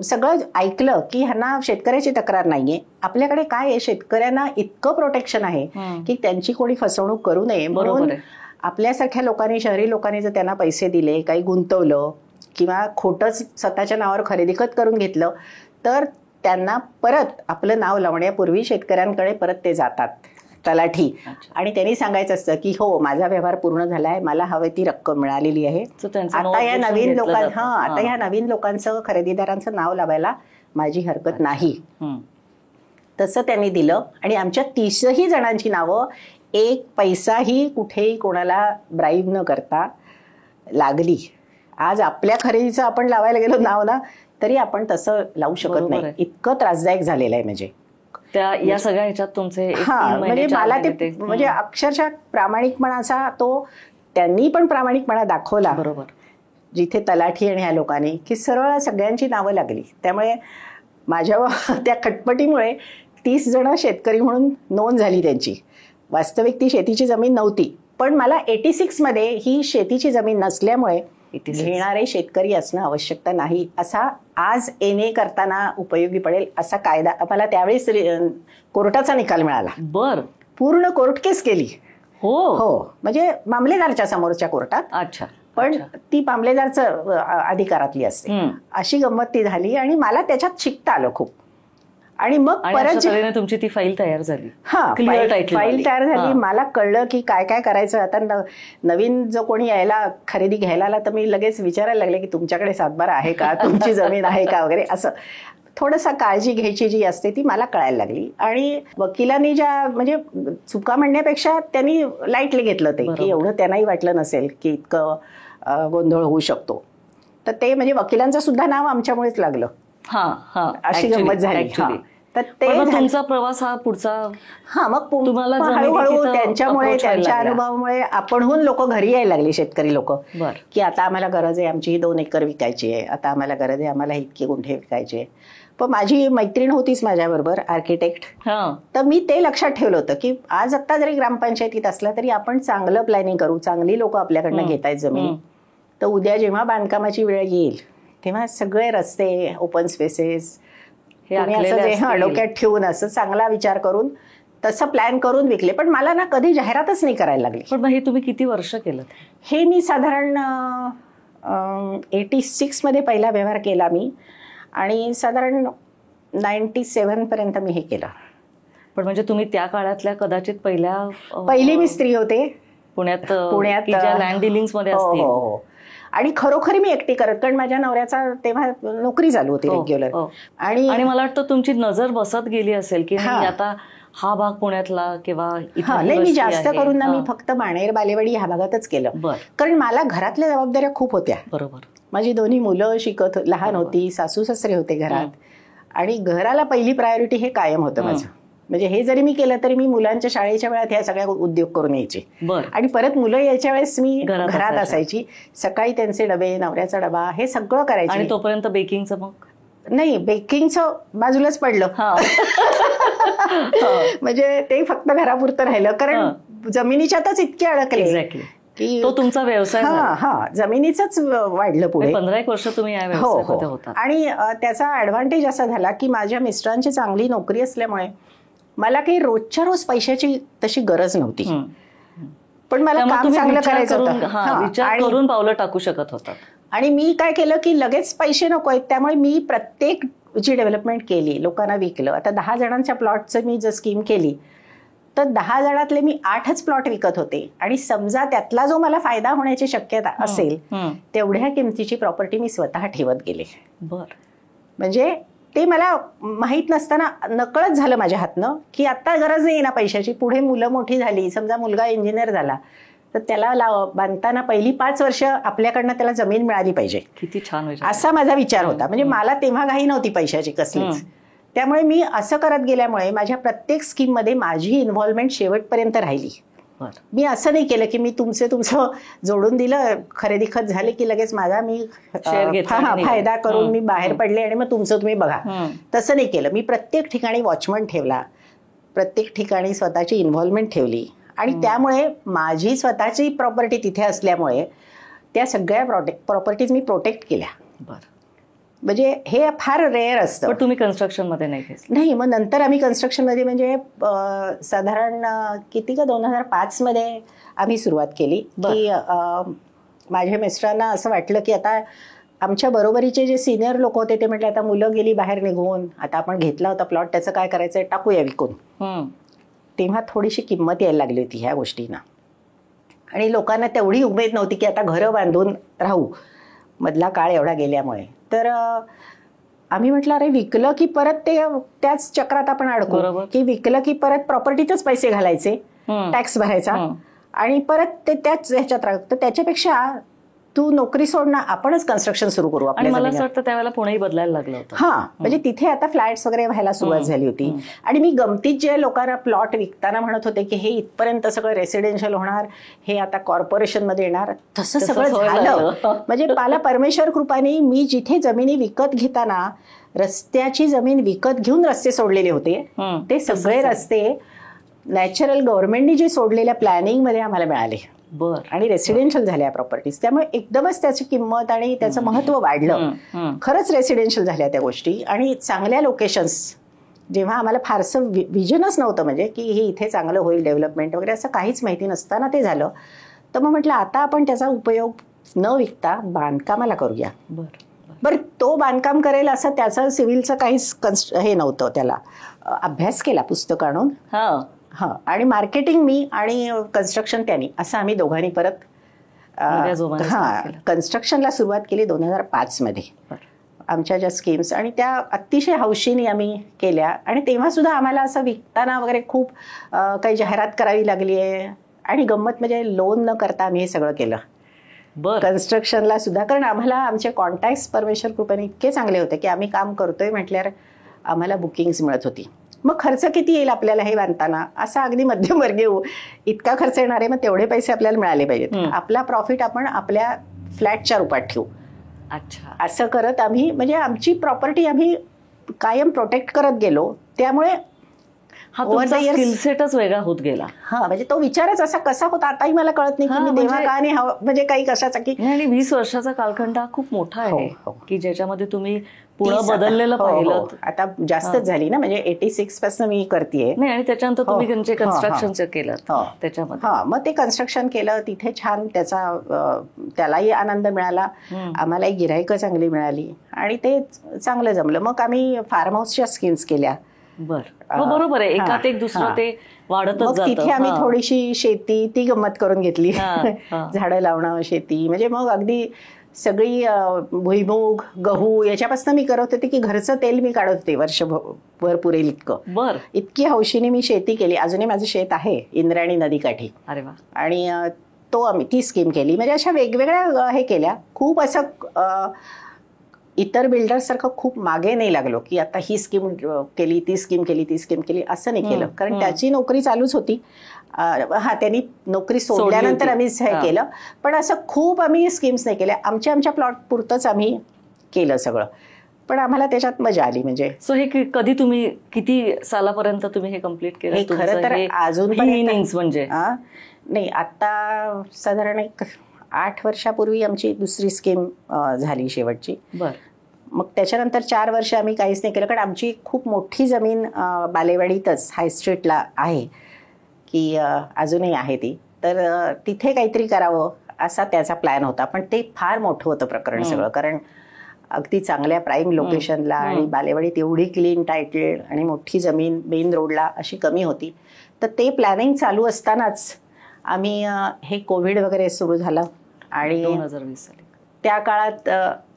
सगळं ऐकलं की ह्यांना शेतकऱ्याची तक्रार नाहीये, आपल्याकडे काय आहे, शेतकऱ्यांना इतकं प्रोटेक्शन आहे की त्यांची कोणी फसवणूक करू नये म्हणून आपल्यासारख्या लोकांनी, शहरी लोकांनी जर त्यांना पैसे दिले, काही गुंतवलं किंवा खोटंच स्वतःच्या नावावर खरेदी खत करून घेतलं तर त्यांना परत आपलं नाव लावण्यापूर्वी शेतकऱ्यांकडे परत ते जातात तलाठी, आणि त्यांनी सांगायचं असतं की हो माझा व्यवहार पूर्ण झालाय, मला हवी ती रक्कम मिळालेली आहे. आता या नवीन आता ह्या नवीन लोकांचं, खरेदीदारांचं नाव लावायला माझी हरकत नाही. तसं त्यांनी दिलं आणि आमच्या 30ही जणांची नावं एक पैसाही कुठेही कोणाला ब्राईब न करता लागली. आज आपल्या खरेदीचं आपण लावायला गेलो नाव ना, तरी आपण तसं लावू शकत नाही, इतकं त्रासदायक झालेलं आहे. म्हणजे या सगळ्या ह्याच्यात तुमचे म्हणजे मला ते म्हणजे अक्षरशः प्रामाणिकपणाचा तो त्यांनी पण प्रामाणिकपणा दाखवला. बरोबर. जिथे तलाठी आणि ह्या लोकांनी की सरळ सगळ्यांची नावं लागली. त्यामुळे माझ्या त्या खटपटीमुळे 30 जण शेतकरी म्हणून नोंद झाली त्यांची. वास्तविक ती शेतीची जमीन नव्हती, पण मला 86 मध्ये ही शेतीची जमीन नसल्यामुळे घेणारे शेतकरी असणं आवश्यकता नाही असा आज एनए करताना उपयोगी पडेल असा कायदा मला त्यावेळेस कोर्टाचा निकाल मिळाला. बर. पूर्ण कोर्ट केस केली. हो म्हणजे मामलेदारच्या समोरच्या कोर्टात. अच्छा. पण ती मामलेदारचं अधिकारातली असते. अशी गंमत ती झाली आणि मला त्याच्यात शिकता आलं खूप. आणि मग परत तुमची ती फाईल तयार झाली. फाईल तयार झाली. मला कळलं की काय काय करायचं. आता नवीन जो कोणी यायला खरेदी घ्यायला आला तर मी लगेच विचारायला लागले की तुमच्याकडे सातबारा आहे का, तुमची जमीन आहे का वगैरे. असं थोडंसं काळजी घ्यायची जी असते ती मला कळायला लागली. आणि वकिलांनी ज्या म्हणजे चुका म्हणण्यापेक्षा त्यांनी लाईटली घेतलं ते की एवढं त्यांनाही वाटलं नसेल की इतकं गोंधळ होऊ शकतो. तर ते म्हणजे वकिलांचं सुद्धा नाव आमच्यामुळेच लागलं. अशी गंमत झाली. तर ते तुमचा प्रवास हा पुढचा मग तुम्हाला हळूहळू त्यांच्यामुळे, त्यांच्या अनुभवामुळे आपणहून लोक घरी यायला लागले, शेतकरी लोक, की आता आम्हाला गरज आहे, आमची ही 2 एकर विकायची आहे, आता आम्हाला गरज आहे, आम्हाला इतके गुंठे विकायचे. पण माझी मैत्रीण होतीच माझ्याबरोबर आर्किटेक्ट. तर मी ते लक्षात ठेवलं होतं की आज आत्ता जरी ग्रामपंचायतीत असला तरी आपण चांगलं प्लॅनिंग करू, चांगली लोक आपल्याकडनं घेतायत जमीन, तर उद्या जेव्हा बांधकामाची वेळ येईल तेव्हा सगळे रस्ते, ओपन स्पेसेस हे असं डोक्यात ठेवून असं चांगला विचार करून तसं प्लॅन करून विकले. पण मला ना कधी जाहिरातच नाही करायला लागली. पण हे तुम्ही किती वर्ष केलं? हे मी साधारण 86 मध्ये पहिला व्यवहार केला मी आणि साधारण 97 पर्यंत मी हे केलं. पण म्हणजे तुम्ही त्या काळातल्या कदाचित पहिली मी स्त्री होते पुण्यात लँड डिलिंग्स मध्ये असतील. आणि खरोखरी मी एकटी करत, कारण माझ्या नवऱ्याचा तेव्हा नोकरी चालू होती रेग्युलर. आणि मला वाटतं तुमची नजर बसत गेली असेल की आता हा भाग पुण्यातला किंवा नाही, मी जास्त करून ना मी फक्त बाणेर, बालेवाडी ह्या भागातच केलं. कारण मला घरातल्या जबाबदाऱ्या खूप होत्या. बरोबर. माझी 2 मुलं लहान होती, सासू सासरे होते घरात, आणि घराला पहिली प्रायोरिटी हे कायम होतं माझं. म्हणजे हे जरी मी केलं तरी मी मुलांच्या शाळेच्या वेळात ह्या सगळ्या उद्योग करून यायचे आणि परत मुलं यायच्या वेळेस मी घरात असायची. सकाळी त्यांचे डबे, नवऱ्याचा डबा, हे सगळं करायचं. आणि तोपर्यंत बेकिंगचं मग नाही, बेकिंगचं बाजूलाच पडलं. म्हणजे ते फक्त घरापुरतं राहिलं, कारण जमिनीच्यातच इतके अडकले की तो तुमचा व्यवसाय जमिनीचंच वाढलं पुढे. 15 वर्ष तुम्ही या व्यवसायामध्ये होता. आणि त्याचा ऍडव्हान्टेज असा झाला की माझ्या मिस्टरांची चांगली नोकरी असल्यामुळे मला काही रोजच्या रोज पैशाची तशी गरज नव्हती. पण मला काम चांगलं करायचं होतं, विचार करून पावलं टाकू शकत होता. आणि मी काय केलं की लगेच पैसे नको आहेत, त्यामुळे मी प्रत्येक जी डेव्हलपमेंट केली, लोकांना विकलं. आता 10 जणांच्या प्लॉटचं मी जर स्कीम केली तर 10 जणातले मी 8च प्लॉट विकत होते. आणि समजा त्यातला जो मला फायदा होण्याची शक्यता असेल तेवढ्या किमतीची प्रॉपर्टी मी स्वतः ठेवत गेले. म्हणजे ते मला माहीत नसताना नकळत झालं माझ्या हातनं की आता गरज नाही ना पैशाची. पुढे मुलं मोठी झाली, समजा मुलगा इंजिनियर झाला तर त्याला बांधताना पहिली 5 वर्ष आपल्याकडनं त्याला जमीन मिळाली पाहिजे. किती छान असा माझा विचार होता. म्हणजे मला तेव्हा घाई नव्हती पैशाची कसलीच. त्यामुळे मी असं करत गेल्यामुळे माझ्या प्रत्येक स्कीम मध्ये माझी इन्व्हॉल्वमेंट शेवटपर्यंत राहिली. मी असं नाही केलं की मी तुमचं जोडून दिलं, खरेदी खत झाले की लगेच माझा मी फायदा करून मी बाहेर पडले आणि मग तुमचं तुम्ही बघा. तसं नाही केलं. मी प्रत्येक ठिकाणी वॉचमन ठेवला, प्रत्येक ठिकाणी स्वतःची इन्व्हॉल्वमेंट ठेवली आणि त्यामुळे माझी स्वतःची प्रॉपर्टी तिथे असल्यामुळे त्या सगळ्या प्रॉपर्टीज मी प्रोटेक्ट केल्या. बरं. म्हणजे हे फार रेअर असतं. पण तुम्ही कन्स्ट्रक्शनमध्ये नाही घेतलं? नाही. मग नंतर आम्ही कन्स्ट्रक्शनमध्ये म्हणजे साधारण किती का 2005 मध्ये आम्ही सुरुवात केली की माझ्या मिस्टरांना असं वाटलं की आता आमच्या बरोबरीचे जे सिनियर लोक होते ते म्हटले आता मुलं गेली बाहेर निघून, आता आपण घेतला होता प्लॉट, त्याचं काय करायचं, टाकूया विकून. तेव्हा थोडीशी किंमत यायला लागली होती ह्या गोष्टींना आणि लोकांना तेवढी उमेद नव्हती की आता घरं बांधून राहू, मधला काळ एवढा गेल्यामुळे. तर आम्ही म्हटलं अरे विकलं की परत ते त्याच चक्रात आपण अडकू की विकलं की परत प्रॉपर्टीतच पैसे घालायचे, टॅक्स भरायचा आणि परत ते त्याच ह्याच्यात राहत. तर त्याच्यापेक्षा तू नोकरी सोड ना, आपणच कन्स्ट्रक्शन सुरू करू. मला असं वाटतं त्यावेळेला पुणेही बदलायला लागलं होतं. हा, म्हणजे तिथे आता फ्लॅट्स वगैरे व्हायला सुरुवात झाली होती आणि मी गमतीत जे लोकांना प्लॉट विकताना म्हणत होते की हे इथपर्यंत सगळं रेसिडेन्शियल होणार, हे आता कॉर्पोरेशनमध्ये येणार, तसं सगळं झालं. म्हणजे मला परमेश्वर कृपाने मी जिथे जमिनी विकत घेताना रस्त्याची जमीन विकत घेऊन रस्ते सोडलेले होते, ते सगळे रस्ते नॅचरल गव्हर्नमेंटनी जे सोडलेल्या प्लॅनिंग मध्ये आम्हाला मिळाले. आणि रेसिडेन्शियल झाल्या प्रॉपर्टीज, त्यामुळे एकदमच त्याची किंमत आणि त्याचं महत्व वाढलं. खरंच रेसिडेन्शियल झाल्या त्या गोष्टी आणि चांगल्या लोकेशन्स. जेव्हा आम्हाला फारसं विजनच नव्हतं म्हणजे की हे इथे चांगलं होईल डेव्हलपमेंट वगैरे असं काहीच माहिती नसताना ते झालं. तर मग म्हटलं आता आपण त्याचा उपयोग न विकता बांधकामाला करूया. बरं, तो बांधकाम करेल असं त्याचं सिव्हिलचं काहीच हे नव्हतं, त्याला अभ्यास केला पुस्तक आणून. हा, आणि मार्केटिंग मी आणि कन्स्ट्रक्शन त्यांनी, असं आम्ही दोघांनी परत कन्स्ट्रक्शनला सुरुवात केली 2005 मध्ये. आमच्या ज्या स्कीम्स आणि त्या अतिशय हौशीने आम्ही केल्या आणि तेव्हा सुद्धा आम्हाला असं विकताना वगैरे खूप काही जाहिरात करावी लागली आहे आणि गंमत म्हणजे लोन न करता आम्ही हे सगळं केलं कन्स्ट्रक्शनला सुद्धा. कारण आम्हाला आमचे कॉन्टॅक्ट्स परमेश्वर कृपेने इतके चांगले होते की आम्ही काम करतोय म्हटल्यावर आम्हाला बुकिंग्स मिळत होती. मग खर्च किती येईल आपल्याला हे बांधताना, असा अगदी मध्यमवर्गीय इतका खर्च येणार आहे, मग तेवढे पैसे आपल्याला मिळाले पाहिजेत. आपला प्रॉफिट आपण आपल्या फ्लॅटच्या रूपात ठेवू. अच्छा, असं करत आम्ही म्हणजे आमची प्रॉपर्टी आम्ही कायम प्रोटेक्ट करत गेलो. त्यामुळे स्किलसेटच वेगळा होत गेला. हा, म्हणजे तो विचारच असा कसा होता आताही मला कळत नाही की तेव्हा का नाही म्हणजे काही कशाचा की. आणि 20 वर्षाचा कालखंड हा खूप मोठा आहे की ज्याच्यामध्ये तुम्ही पुढं बदललेलं पाहिलं. आता जास्तच झाली ना, म्हणजे 86 पासून मी करतेय. नाही, आणि त्याच्यानंतर तुम्ही त्यांचे कन्स्ट्रक्शन केलं त्याच्यामध्ये. मग ते कन्स्ट्रक्शन केलं तिथे, छान त्यालाही आनंद मिळाला, आम्हालाही गिऱ्हाईकं चांगली मिळाली आणि ते चांगलं जमलं. मग आम्ही फार्म हाऊसच्या स्कीम्स केल्या. बरोबर आहे, एकात एक दुसरं ते वाढतच जातं. तिथे आम्ही थोडीशी शेती ती गंमत करून घेतली, झाडं लावणं, शेती. म्हणजे मग अगदी सगळी भुईमूग, गहू याच्यापासून मी करत होते की घरचं तेल मी काढत होते वर्षभर पुरेल इतकं. इतकी हौशीने मी शेती केली. अजूनही माझं शेत आहे इंद्रायणी नदीकाठी. अरे वा. आणि ती स्कीम केली. म्हणजे अशा वेगवेगळ्या हे केल्या. खूप असं इतर बिल्डर्स सारखं खूप मागे नाही लागलो की आता ही स्कीम केली, ती स्कीम केली, ती स्कीम केली, असं नाही केलं. कारण त्याची नोकरी चालूच होती. त्यांनी नोकरी सोडल्यानंतर आम्ही हे केलं, पण असं खूप आम्ही स्कीम्स नाही केल्या. आमच्या प्लॉट पुरतच आम्ही केलं सगळं, पण आम्हाला त्याच्यात मजा आली. म्हणजे हे कधी तुम्ही किती सालापर्यंत तुम्ही हे कम्प्लीट केलं? खरं तर अजून म्हणजे नाही, आता साधारण 8 वर्षापूर्वी आमची दुसरी स्कीम झाली शेवटची. मग त्याच्यानंतर 4 वर्ष आम्ही काहीच नाही केलं, कारण आमची खूप मोठी जमीन बालेवाडीतच हाय स्ट्रीटला आहे की अजूनही आहे ती. तर तिथे काहीतरी करावं असा त्याचा प्लॅन होता, पण ते फार मोठं होतं प्रकरण सगळं. कारण अगदी चांगल्या प्राईम लोकेशनला आणि बालेवाडीत एवढी क्लीन टायटेड आणि मोठी जमीन मेन रोडला अशी कमी होती. तर ते प्लॅनिंग चालू असतानाच आम्ही हे कोविड वगैरे सुरू झालं आणि 2020 साली त्या काळात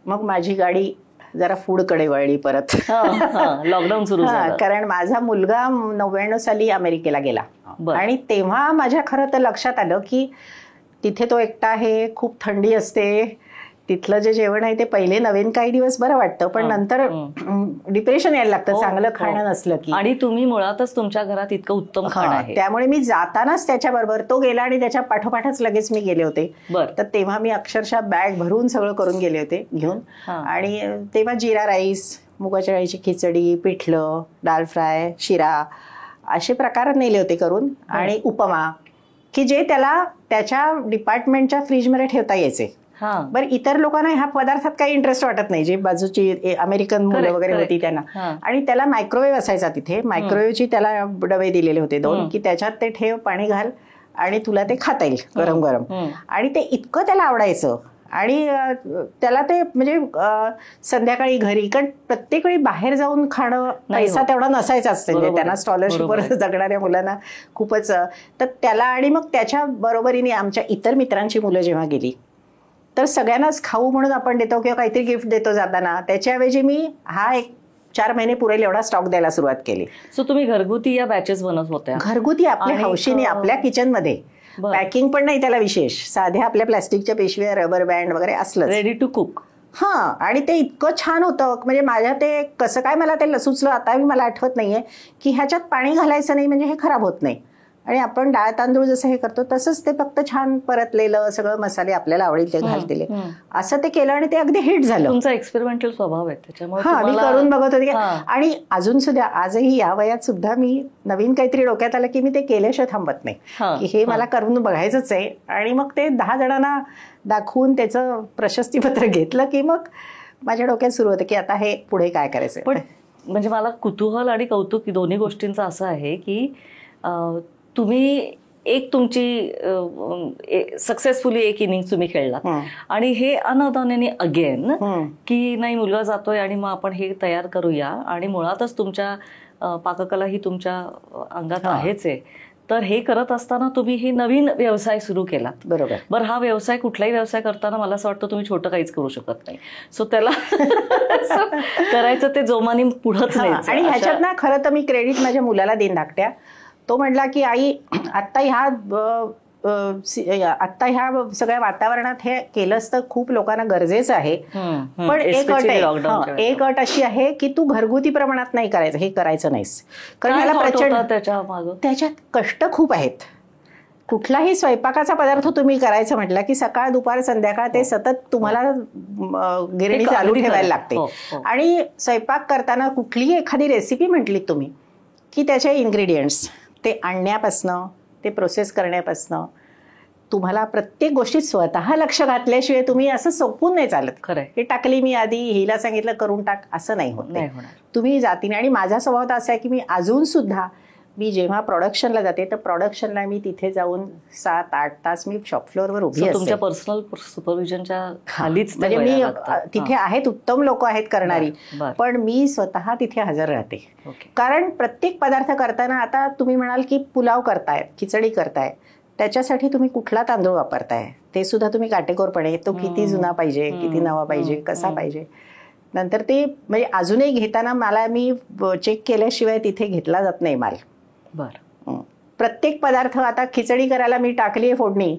मग माझी गाडी जरा फूडकडे वळली परत. लॉकडाऊन सुरू झालं. कारण माझा मुलगा 99 साली अमेरिकेला गेला आणि तेव्हा माझ्या खरं तर लक्षात आलं की तिथे तो एकटा आहे, खूप थंडी असते, तिथलं जे जेवण आहे ते पहिले नवीन काही दिवस बरं वाटतं, पण नंतर डिप्रेशन यायला लागतं चांगलं खाणं नसलं की. आणि तुम्ही मुळातच तुमच्या घरात इतकं उत्तम खाणं आहे, त्यामुळे मी जातानाच त्याच्याबरोबर तो गेला आणि त्याच्या पाठोपाठच लगेच मी गेले होते. तर तेव्हा मी अक्षरशः बॅग भरून सगळं करून गेले होते घेऊन. आणि तेव्हा जिरा राईस, मुगाच्या डाळीची खिचडी, पिठलं, दाल फ्राय, शिरा असे प्रकार नेले होते करून. आणि उपमा की जे त्याला त्याच्या डिपार्टमेंटच्या फ्रीजमध्ये ठेवता यायचे. बरं, इतर लोकांना ह्या पदार्थात काही इंटरेस्ट वाटत नाही, जे बाजूची अमेरिकन मुलं वगैरे होती त्यांना. आणि त्याला मायक्रोवेव्ह असायचा तिथे, मायक्रोवेव्हची त्याला डबे दिलेले होते 2 की त्याच्यात ते ठेव, पाणी घाल आणि तुला ते खाता येईल गरम गरम. आणि ते इतकं त्याला आवडायचं. आणि त्याला ते म्हणजे संध्याकाळी घरी, कारण प्रत्येक वेळी बाहेर जाऊन खाणं पैसा तेवढा नसायचाच त्यांना, स्कॉलरशिपवर जगणाऱ्या मुलांना खूपच. तर त्याला आणि मग त्याच्या बरोबरीने आमच्या इतर मित्रांची मुलं जेव्हा गेली तर सगळ्यांनाच खाऊ म्हणून आपण देतो किंवा काहीतरी गिफ्ट देतो जाताना, त्याच्याऐवजी मी हा एक 4 महिने पुरेल एवढा स्टॉक द्यायला सुरुवात केली. सो तुम्ही घरगुती या बॅचेस बनवत होत्या? घरगुती आपल्या हौशीने आपल्या किचनमध्ये. पॅकिंग पण नाही त्याला विशेष, साध्या आपल्या प्लास्टिकच्या पिशव्या, रबर बँड वगैरे असलं, रेडी टू कुक. आणि ते इतकं छान होतं. म्हणजे माझ्या ते कसं काय मला ते सुचलं आता मला आठवत नाहीये की ह्याच्यात पाणी घालायचं नाही म्हणजे हे खराब होत नाही. आणि आपण डाळ तांदूळ जसं हे करतो तसंच ते फक्त छान परतलेलं, सगळं मसाले आपल्याला आवडेल ते घाललेले, असं ते केलं आणि ते अगदी हिट झालं. तुमचा एक्सपेरिमेंटल स्वभाव आहे त्याच्यामुळे. मी करून बघत होते. आणि अजून सुद्धा आजही या वयात सुद्धा मी नवीन काहीतरी डोक्यात आलं की मी ते केल्याशिवाय थांबत नाही, की हे मला करून बघायचंच आहे. आणि मग ते 10 जणांना दाखवून त्याचं प्रशस्तीपत्र घेतलं की मग माझ्या डोक्यात सुरू होतं की आता हे पुढे काय करायचं. पण म्हणजे मला कुतूहल आणि कौतुक दोन्ही गोष्टींचं असं आहे की तुम्ही एक तुमची सक्सेसफुली एक इनिंग तुम्ही खेळलात आणि हे अनदानाने अगेन की नाही मुलगा जातोय आणि मग आपण हे तयार करूया, आणि मुळातच तुमच्या पाककला ही तुमच्या अंगात आहेच आहे. तर हे करत असताना तुम्ही हे नवीन व्यवसाय सुरू केला. बरं, हा व्यवसाय कुठलाही व्यवसाय करताना मला असं वाटतं तुम्ही छोटं काहीच करू शकत नाही. सो त्याला करायचं ते जोमाने पुढंच नाही. आणि ह्याच्यात ना खरं तर मी क्रेडिट माझ्या मुलाला देईन धाकट्या. तो म्हटला की आई आत्ता ह्या सगळ्या वातावरणात हे केलंच तर खूप लोकांना गरजेचं आहे. पण एक अट अशी आहे की तू घरगुती प्रमाणात नाही करायचं, हे करायचं नाहीस. कारण मला प्रचंड त्याच्यात कष्ट खूप आहेत. कुठलाही स्वयंपाकाचा पदार्थ तुम्ही करायचं म्हटलं की सकाळ दुपार संध्याकाळ ते सतत तुम्हाला गिरणी चालू ठेवायला लागते. आणि स्वयंपाक करताना कुठलीही एखादी रेसिपी म्हटली तुम्ही की त्याचे इन्ग्रेडियंट्स ते आणण्यापासनं ते प्रोसेस करण्यापासनं तुम्हाला प्रत्येक गोष्टीत स्वतः लक्ष घातल्याशिवाय तुम्ही असं सोपून नाही चालत. खरं, हे टाकली मी आधी, हिला सांगितलं करून टाक, असं नाही होत. तुम्ही जातीने. आणि माझा स्वभाव तर असा आहे की मी अजून सुद्धा मी जेव्हा प्रोडक्शनला जाते तर प्रोडक्शनला मी तिथे जाऊन 7-8 तास मी शॉप फ्लोअरवर उभी असते. तुमच्या पर्सनल सुपरविजनच्या खालीच. म्हणजे मी तिथे आहेत, उत्तम लोक आहेत करणारी, पण मी स्वतः तिथे हजर राहते. कारण प्रत्येक पदार्थ करताना, आता तुम्ही म्हणाल की पुलाव करताय, खिचडी करताय, त्याच्यासाठी तुम्ही कुठला तांदूळ वापरताय ते सुद्धा तुम्ही काटेकोरपणे, तो किती जुना पाहिजे, किती नवा पाहिजे, कसा पाहिजे. नंतर ते म्हणजे अजूनही घेताना मी चेक केल्याशिवाय तिथे घेतला जात नाही माल. प्रत्येक पदार्थ, आता खिचडी करायला मी टाकली आहे फोडणी,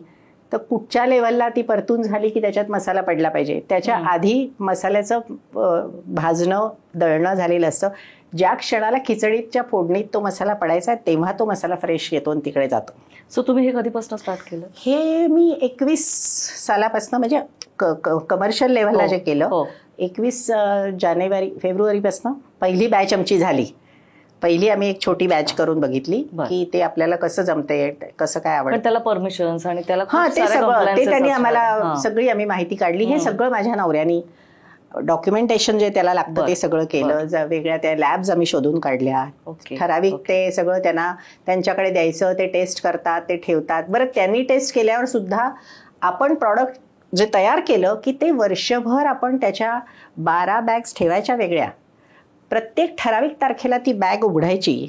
तर कुठच्या लेवलला ती परतून झाली की त्याच्यात मसाला पडला पाहिजे, त्याच्या आधी मसाल्याचं भाजणं, दळणं झालेलं असतं. ज्या क्षणाला खिचडीच्या फोडणीत तो मसाला पडायचा तेव्हा तो मसाला फ्रेश येतो आणि तिकडे जातो. सो तुम्ही हे कधीपासून स्टार्ट केलं? हे मी 21 सालापासून म्हणजे कमर्शियल लेवलला जे केलं, 21 फेब्रुवारीपासून पहिली बॅच आमची झाली. पहिली आम्ही एक छोटी बॅच करून बघितली की ते आपल्याला कसं जमतंय, कसं काय आवडतं, त्याला परमिशन्स आणि त्याला ते सगळं ते त्यांनी आम्हाला सगळी आम्ही माहिती काढली. हे सगळं माझ्या नवऱ्यानी डॉक्युमेंटेशन जे त्याला लागतं ते सगळं केलं. वेगळ्या त्या लॅब्स आम्ही शोधून काढल्या, ठराविक ते सगळं त्यांच्याकडे द्यायचं, ते टेस्ट करतात, ते ठेवतात. बरं, त्यांनी टेस्ट केल्यावर सुद्धा आपण प्रॉडक्ट जे तयार केलं की ते वर्षभर आपण त्याच्या 12 बॅग्स ठेवायच्या वेगळ्या. प्रत्येक ठराविक तारखेला ती बॅग उघडायची,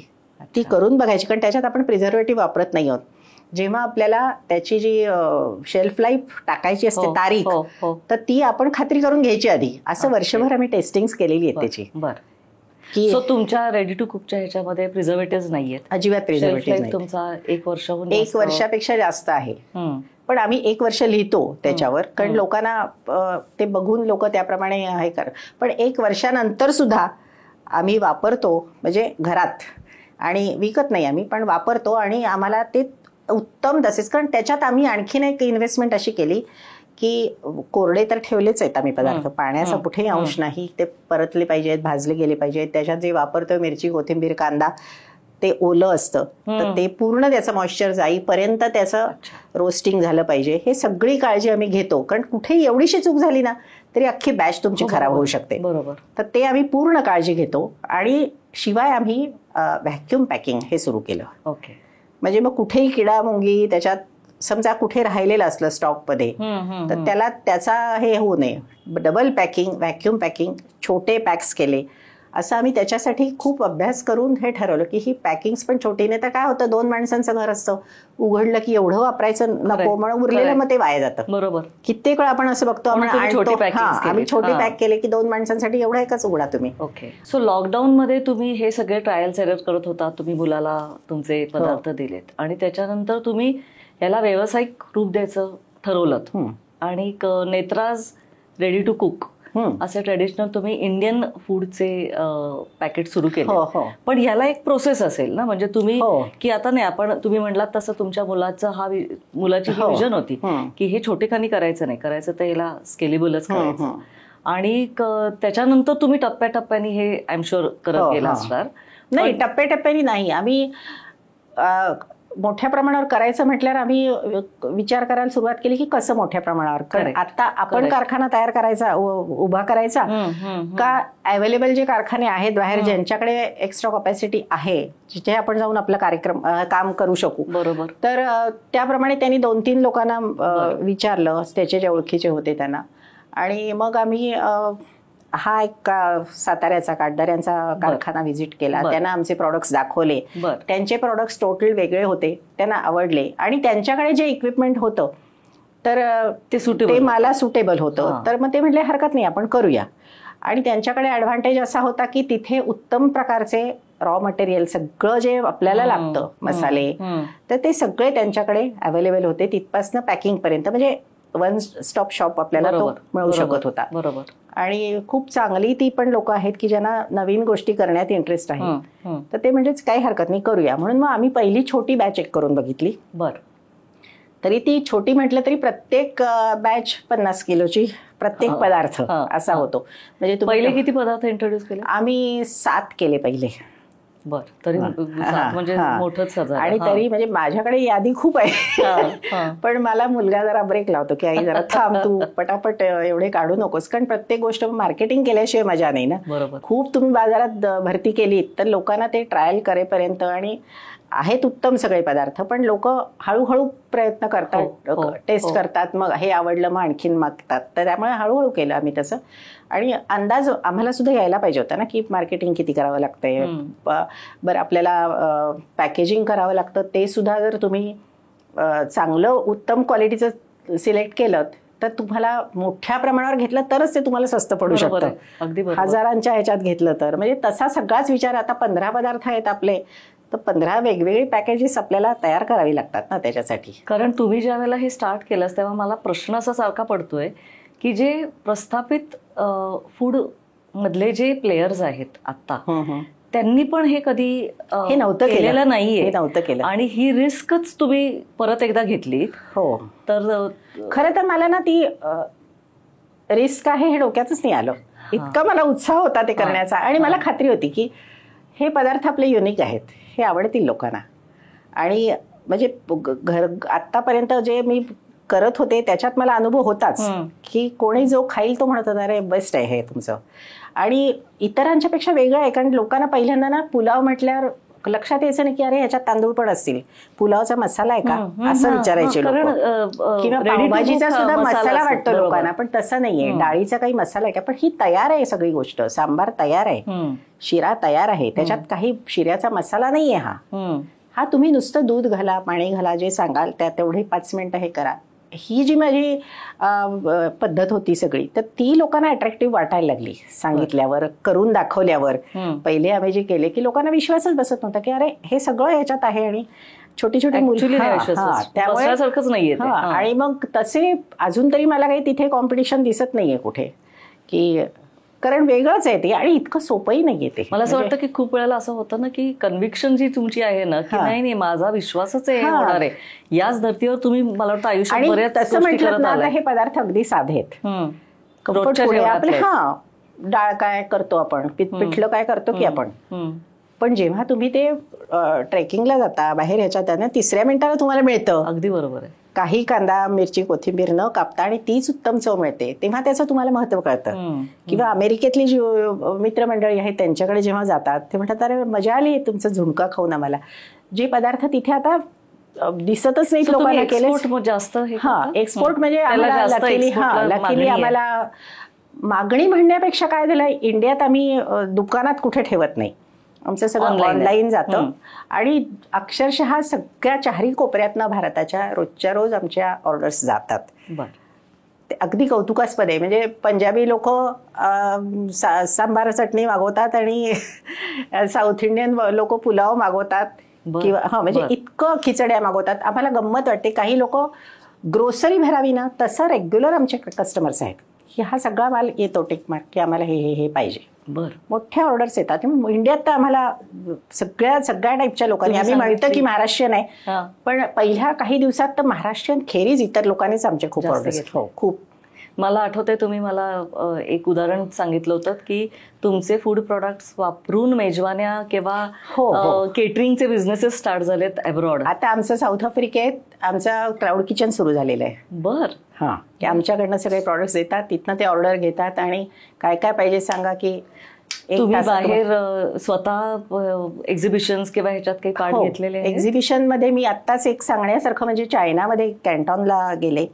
ती करून बघायची, कारण त्याच्यात आपण प्रिझर्वेटिव्ह वापरत नाही आहोत. जेव्हा आपल्याला त्याची जी शेल्फ लाईफ टाकायची असते तारीख, तर ती आपण खात्री करून घ्यायची आधी. असं वर्षभर आम्ही टेस्टिंग केलेली आहे त्याची. की तुमच्या रेडी टू कुकच्या ह्याच्यामध्ये प्रिझर्वेटिव्ह नाहीयेत? अजिबात प्रिझर्वेटिव्ह नाही. तुमचा 1 वर्षापेक्षा जास्त आहे. पण आम्ही 1 वर्ष लिहितो त्याच्यावर, कारण लोकांना ते बघून लोक त्याप्रमाणे हे कर. पण 1 वर्षानंतर सुद्धा आम्ही वापरतो, म्हणजे घरात, आणि विकत नाही आम्ही, पण वापरतो. आणि आम्हाला ते उत्तम तसेच, कारण त्याच्यात आम्ही आणखीन एक इन्व्हेस्टमेंट अशी केली की कोरडे तर ठेवलेच आहेत आम्ही पदार्थ, पाण्याचा कुठेही अंश नाही, ते परतले पाहिजेत, भाजले गेले पाहिजेत. त्याच्यात जे वापरतोय मिरची, कोथिंबीर, कांदा, ते ओलं असतं तर ते पूर्ण त्याचं मॉइश्चर जाईपर्यंत त्याचं रोस्टिंग झालं पाहिजे. हे सगळी काळजी आम्ही घेतो, कारण कुठेही एवढीशी चूक झाली ना तरी अख्खी बॅच तुमची खराब होऊ शकते. बरोबर. तर ते आम्ही पूर्ण काळजी घेतो. आणि शिवाय आम्ही व्हॅक्युम पॅकिंग हे सुरू केलं. ओके. म्हणजे मग कुठेही किडा मुंगी त्याच्यात समजा कुठे राहिलेलं असलं स्टॉकमध्ये तर त्याला त्याचा हे होऊ नये. डबल पॅकिंग, व्हॅक्युम पॅकिंग, छोटे पॅक्स केले. असं आम्ही त्याच्यासाठी खूप अभ्यास करून हे ठरवलं की ही पॅकिंग्स पण छोटी. नाही तर काय होतं, 2 माणसांचं घर असतं, उघडलं की एवढं वापरायचं नको म्हणून उरलेलं मग ते वाया जातं. बरोबर. कित्येक वेळा आपण असं बघतो आम्ही छोटे पॅक केले की 2 माणसांसाठी एवढं एकच उघडा तुम्ही. ओके. सो लॉकडाऊन मध्ये तुम्ही हे सगळे ट्रायल्स एरर करत होता, तुम्ही मुलाला तुमचे पदार्थ दिलेत आणि त्याच्यानंतर तुम्ही याला व्यावसायिक रूप द्यायचं ठरवलं आणि नेत्राज रेडी टू कुक असे ट्रेडिशनल तुम्ही इंडियन फूडचे पॅकेट सुरू केले. पण ह्याला एक प्रोसेस असेल ना, म्हणजे तुम्ही की आता नाही आपण तुम्ही म्हणलात तसं तुमच्या मुलाची ही विजन होती की हे छोटेखानी करायचं नाही, करायचं तर याला स्केलेबलच करायचं. आणि त्याच्यानंतर तुम्ही टप्प्याटप्प्याने हे आय एम शुअर करत गेला असणार. नाही, टप्प्याटप्प्याने नाही. आम्ही मोठ्या प्रमाणावर करायचं म्हटल्यावर आम्ही विचार करायला सुरुवात केली की कसं मोठ्या प्रमाणावर. कारण आता आपण कारखाना तयार करायचा, उभा करायचा का अवेलेबल जे कारखाने आहेत बाहेर ज्यांच्याकडे एक्स्ट्रा कॅपॅसिटी आहे जिथे आपण जाऊन आपलं काम करू शकू. बरोबर. तर त्याप्रमाणे त्यांनी 2-3 लोकांना विचारलं, त्याचे जे ओळखीचे होते त्यांना. आणि मग आम्ही हा एक साताऱ्याचा काटदऱ्यांचा कारखाना व्हिजिट केला. त्यांना आमचे प्रॉडक्ट्स दाखवले. त्यांचे प्रॉडक्ट्स टोटल वेगळे होते, त्यांना आवडले. आणि त्यांच्याकडे जे इक्विपमेंट होतं तर ते मला सुटेबल होतं. तर मग ते म्हटले हरकत नाही, आपण करूया. आणि त्यांच्याकडे ॲडव्हान्टेज असा होता की तिथे उत्तम प्रकारचे रॉ मटेरियल सगळं जे आपल्याला लागतं, मसाले, तर ते सगळे त्यांच्याकडे अवेलेबल होते तिथपासनं पॅकिंग पर्यंत. म्हणजे 1 स्टॉप शॉप आपल्याला तो मिळू शकत होता. बरोबर. आणि खूप चांगली ती पण लोक आहेत की ज्यांना नवीन गोष्टी करण्यात इंटरेस्ट आहे. तर ते म्हणजेच काही हरकत नाही, करूया. म्हणून मग आम्ही पहिली छोटी बॅच चेक करून बघितली. तरी ती छोटी म्हटलं तरी प्रत्येक बॅच 50 किलोची प्रत्येक पदार्थ असा होतो. म्हणजे पहिले किती पदार्थ इंट्रोड्यूस केले? आम्ही 7 केले पहिले. तरी म्हणजे मोठंच. आणि तरी म्हणजे माझ्याकडे यादी खूप आहे पण मला मुलगा जरा ब्रेक लावतो की आई जरा थांब, तू पटापट एवढे काढू नकोस. कारण प्रत्येक गोष्ट मार्केटिंग केल्याशिवाय मजा नाही ना. खूप तुम्ही बाजारात भरती केली तर लोकांना ते ट्रायल करेपर्यंत, आणि आहेत उत्तम सगळे पदार्थ, पण लोक हळूहळू प्रयत्न करतात, टेस्ट करतात, मग हे आवडलं मग आणखीन मागतात. तर त्यामुळे हळूहळू केलं आम्ही तसं. आणि अंदाज आम्हाला सुद्धा यायला पाहिजे होता ना की मार्केटिंग किती करावं लागतंय, बरं आपल्याला पॅकेजिंग करावं लागतं, ते सुद्धा जर तुम्ही चांगलं उत्तम क्वालिटीचं सिलेक्ट केलं तर तुम्हाला मोठ्या प्रमाणावर घेतलं तरच ते तुम्हाला स्वस्त पडू शकतं. अगदी हजारांच्या ह्याच्यात घेतलं तर. म्हणजे तसा सगळाच विचार. आता 15 पदार्थ आहेत आपले, तर 15 वेगवेगळी पॅकेजेस आपल्याला तयार करावी लागतात ना त्याच्यासाठी. कारण तुम्ही ज्या वेळेला हे स्टार्ट केलंस तेव्हा मला प्रश्न असा सारखा पडतोय की जे प्रस्थापित फूड मधले जे प्लेयर्स आहेत आता, त्यांनी पण हे कधी हे नव्हतं केलेलं नाहीये, नव्हतं केलं. आणि ही रिस्कच तुम्ही परत एकदा घेतली. हो. तर खरं तर मला ना ती रिस्क आहे हे डोक्यातच नाही आलं. इतका मला उत्साह होता ते करण्याचा. आणि मला खात्री होती की हे पदार्थ आपले युनिक आहेत, हे आवडतील लोकांना. आणि म्हणजे आतापर्यंत जे मी करत होते त्याच्यात मला अनुभव होताच की कोणी जो खाईल तो म्हणत होता अरे बेस्ट आहे हे तुमचं. आणि इतरांच्या पेक्षा वेगळं आहे, कारण लोकांना पहिल्यांदा ना पुलाव म्हटल्यावर लक्षात यायचं नाही की अरे ह्याच्यात तांदूळ पण असतील, पुलावचा मसाला आहे का असं विचारायचे लोक. किंवा पावभाजीचा सुद्धा मसाला वाटतो लोकांना, पण तसं नाहीये. डाळीचा काही मसाला आहे का, पण ही तयार आहे सगळी गोष्ट. सांबार तयार आहे, शिरा तयार आहे, त्याच्यात काही शिऱ्याचा मसाला नाहीये. हा तुम्ही नुसतं दूध घाला, पाणी घाला, जे सांगाल त्या तेवढे 5 मिनिटं हे करा. ही जी माझी पद्धत होती सगळी, तर ती लोकांना अट्रॅक्टिव्ह वाटायला लागली सांगितल्यावर, करून दाखवल्यावर. पहिले आम्ही जे केले की लोकांना विश्वासच बसत नव्हता की अरे हे सगळं ह्याच्यात आहे आणि छोटी छोटी मुलं, त्यामुळे नाहीये. आणि मग तसे अजून तरी मला काही तिथे कॉम्पिटिशन दिसत नाहीये कुठे, की कारण वेगळंच आहे ते आणि इतकं सोपंही नाहीये ते. मला असं वाटतं की खूप वेळेला असं होतं ना की कन्व्हिक्शन जी तुमची आहे ना की नाही माझा विश्वासच आहे होणार आहे, याच धर्तीवर तुम्ही मला वाटतं आयुष्यात बऱ्याच तसं म्हटलं ना हे पदार्थ अगदी साधे आहेत. आपले डाळ काय करतो आपण, पिठलं काय करतो की आपण, पण जेव्हा तुम्ही ते ट्रेकिंगला जाता बाहेर ह्याच्यात त्यांना 3ऱ्या मिनिटाला तुम्हाला मिळतं. अगदी बरोबर आहे. काही कांदा मिरची कोथिंबीर न कापता आणि तीच उत्तम चव मिळते, तेव्हा त्याचं तुम्हाला महत्व कळतं. किंवा अमेरिकेतली जी मित्रमंडळी आहेत त्यांच्याकडे जेव्हा जातात ते म्हणतात अरे मजा आली तुमचं झुणका खाऊन आम्हाला. जे पदार्थ तिथे आता दिसतच नाहीत लोकांना केले जास्त. एक्सपोर्ट म्हणजे लकीली आम्हाला मागणी म्हणण्यापेक्षा काय झालं, इंडियात आम्ही दुकानात कुठे ठेवत नाही, आमचं सगळं ऑनलाईन जातं. आणि अक्षरशः सगळ्या चारही कोपऱ्यातनं भारताच्या रोजच्या रोज आमच्या ऑर्डर्स जातात. ते अगदी कौतुकास्पद आहे. म्हणजे पंजाबी लोक सांबार चटणी मागवतात आणि साऊथ इंडियन लोक पुलाव मागवतात किंवा म्हणजे इतकं खिचड्या मागवतात. आम्हाला गंमत वाटते, काही लोक ग्रोसरी भरावी ना तसं रेग्युलर आमचे कस्टमर्स आहेत की हा सगळा माल येतो टिक मार्क की आम्हाला हे हे हे पाहिजे. मोठ्या ऑर्डर्स येतात. इंडियात तर आम्हाला सगळ्या टाईपच्या लोकांनी, आम्ही म्हणतो की महाराष्ट्रीयन आहे पण पहिल्या काही दिवसात तर महाराष्ट्रीयन खेरीज इतर लोकांनीच आमचे खूप ऑर्डर्स. हो खूप. मला आठवतंय तुम्ही मला एक उदाहरण सांगितलं होतं की तुमचे फूड प्रोडक्ट्स वापरून मेजवान्या किंवा केटरिंगचे बिझनेसेस स्टार्ट झालेत अब्रॉड. आता आमचं साऊथ आफ्रिकेत आमचं क्लाउड किचन सुरू झालेलं आहे. हां, की आमच्याकडनं सगळे प्रॉडक्ट्स येतात, तिथनं ते ऑर्डर घेतात आणि काय काय पाहिजे सांगा की तुम्ही बाहेर स्वतः एक्झिबिशन्स किंवा ह्याच्यात काही पार्ट घेतलेले? एक्झिबिशन मध्ये मी आत्ताच एक सांगण्यासारखं म्हणजे चायनामध्ये कॅन्टॉनला गेले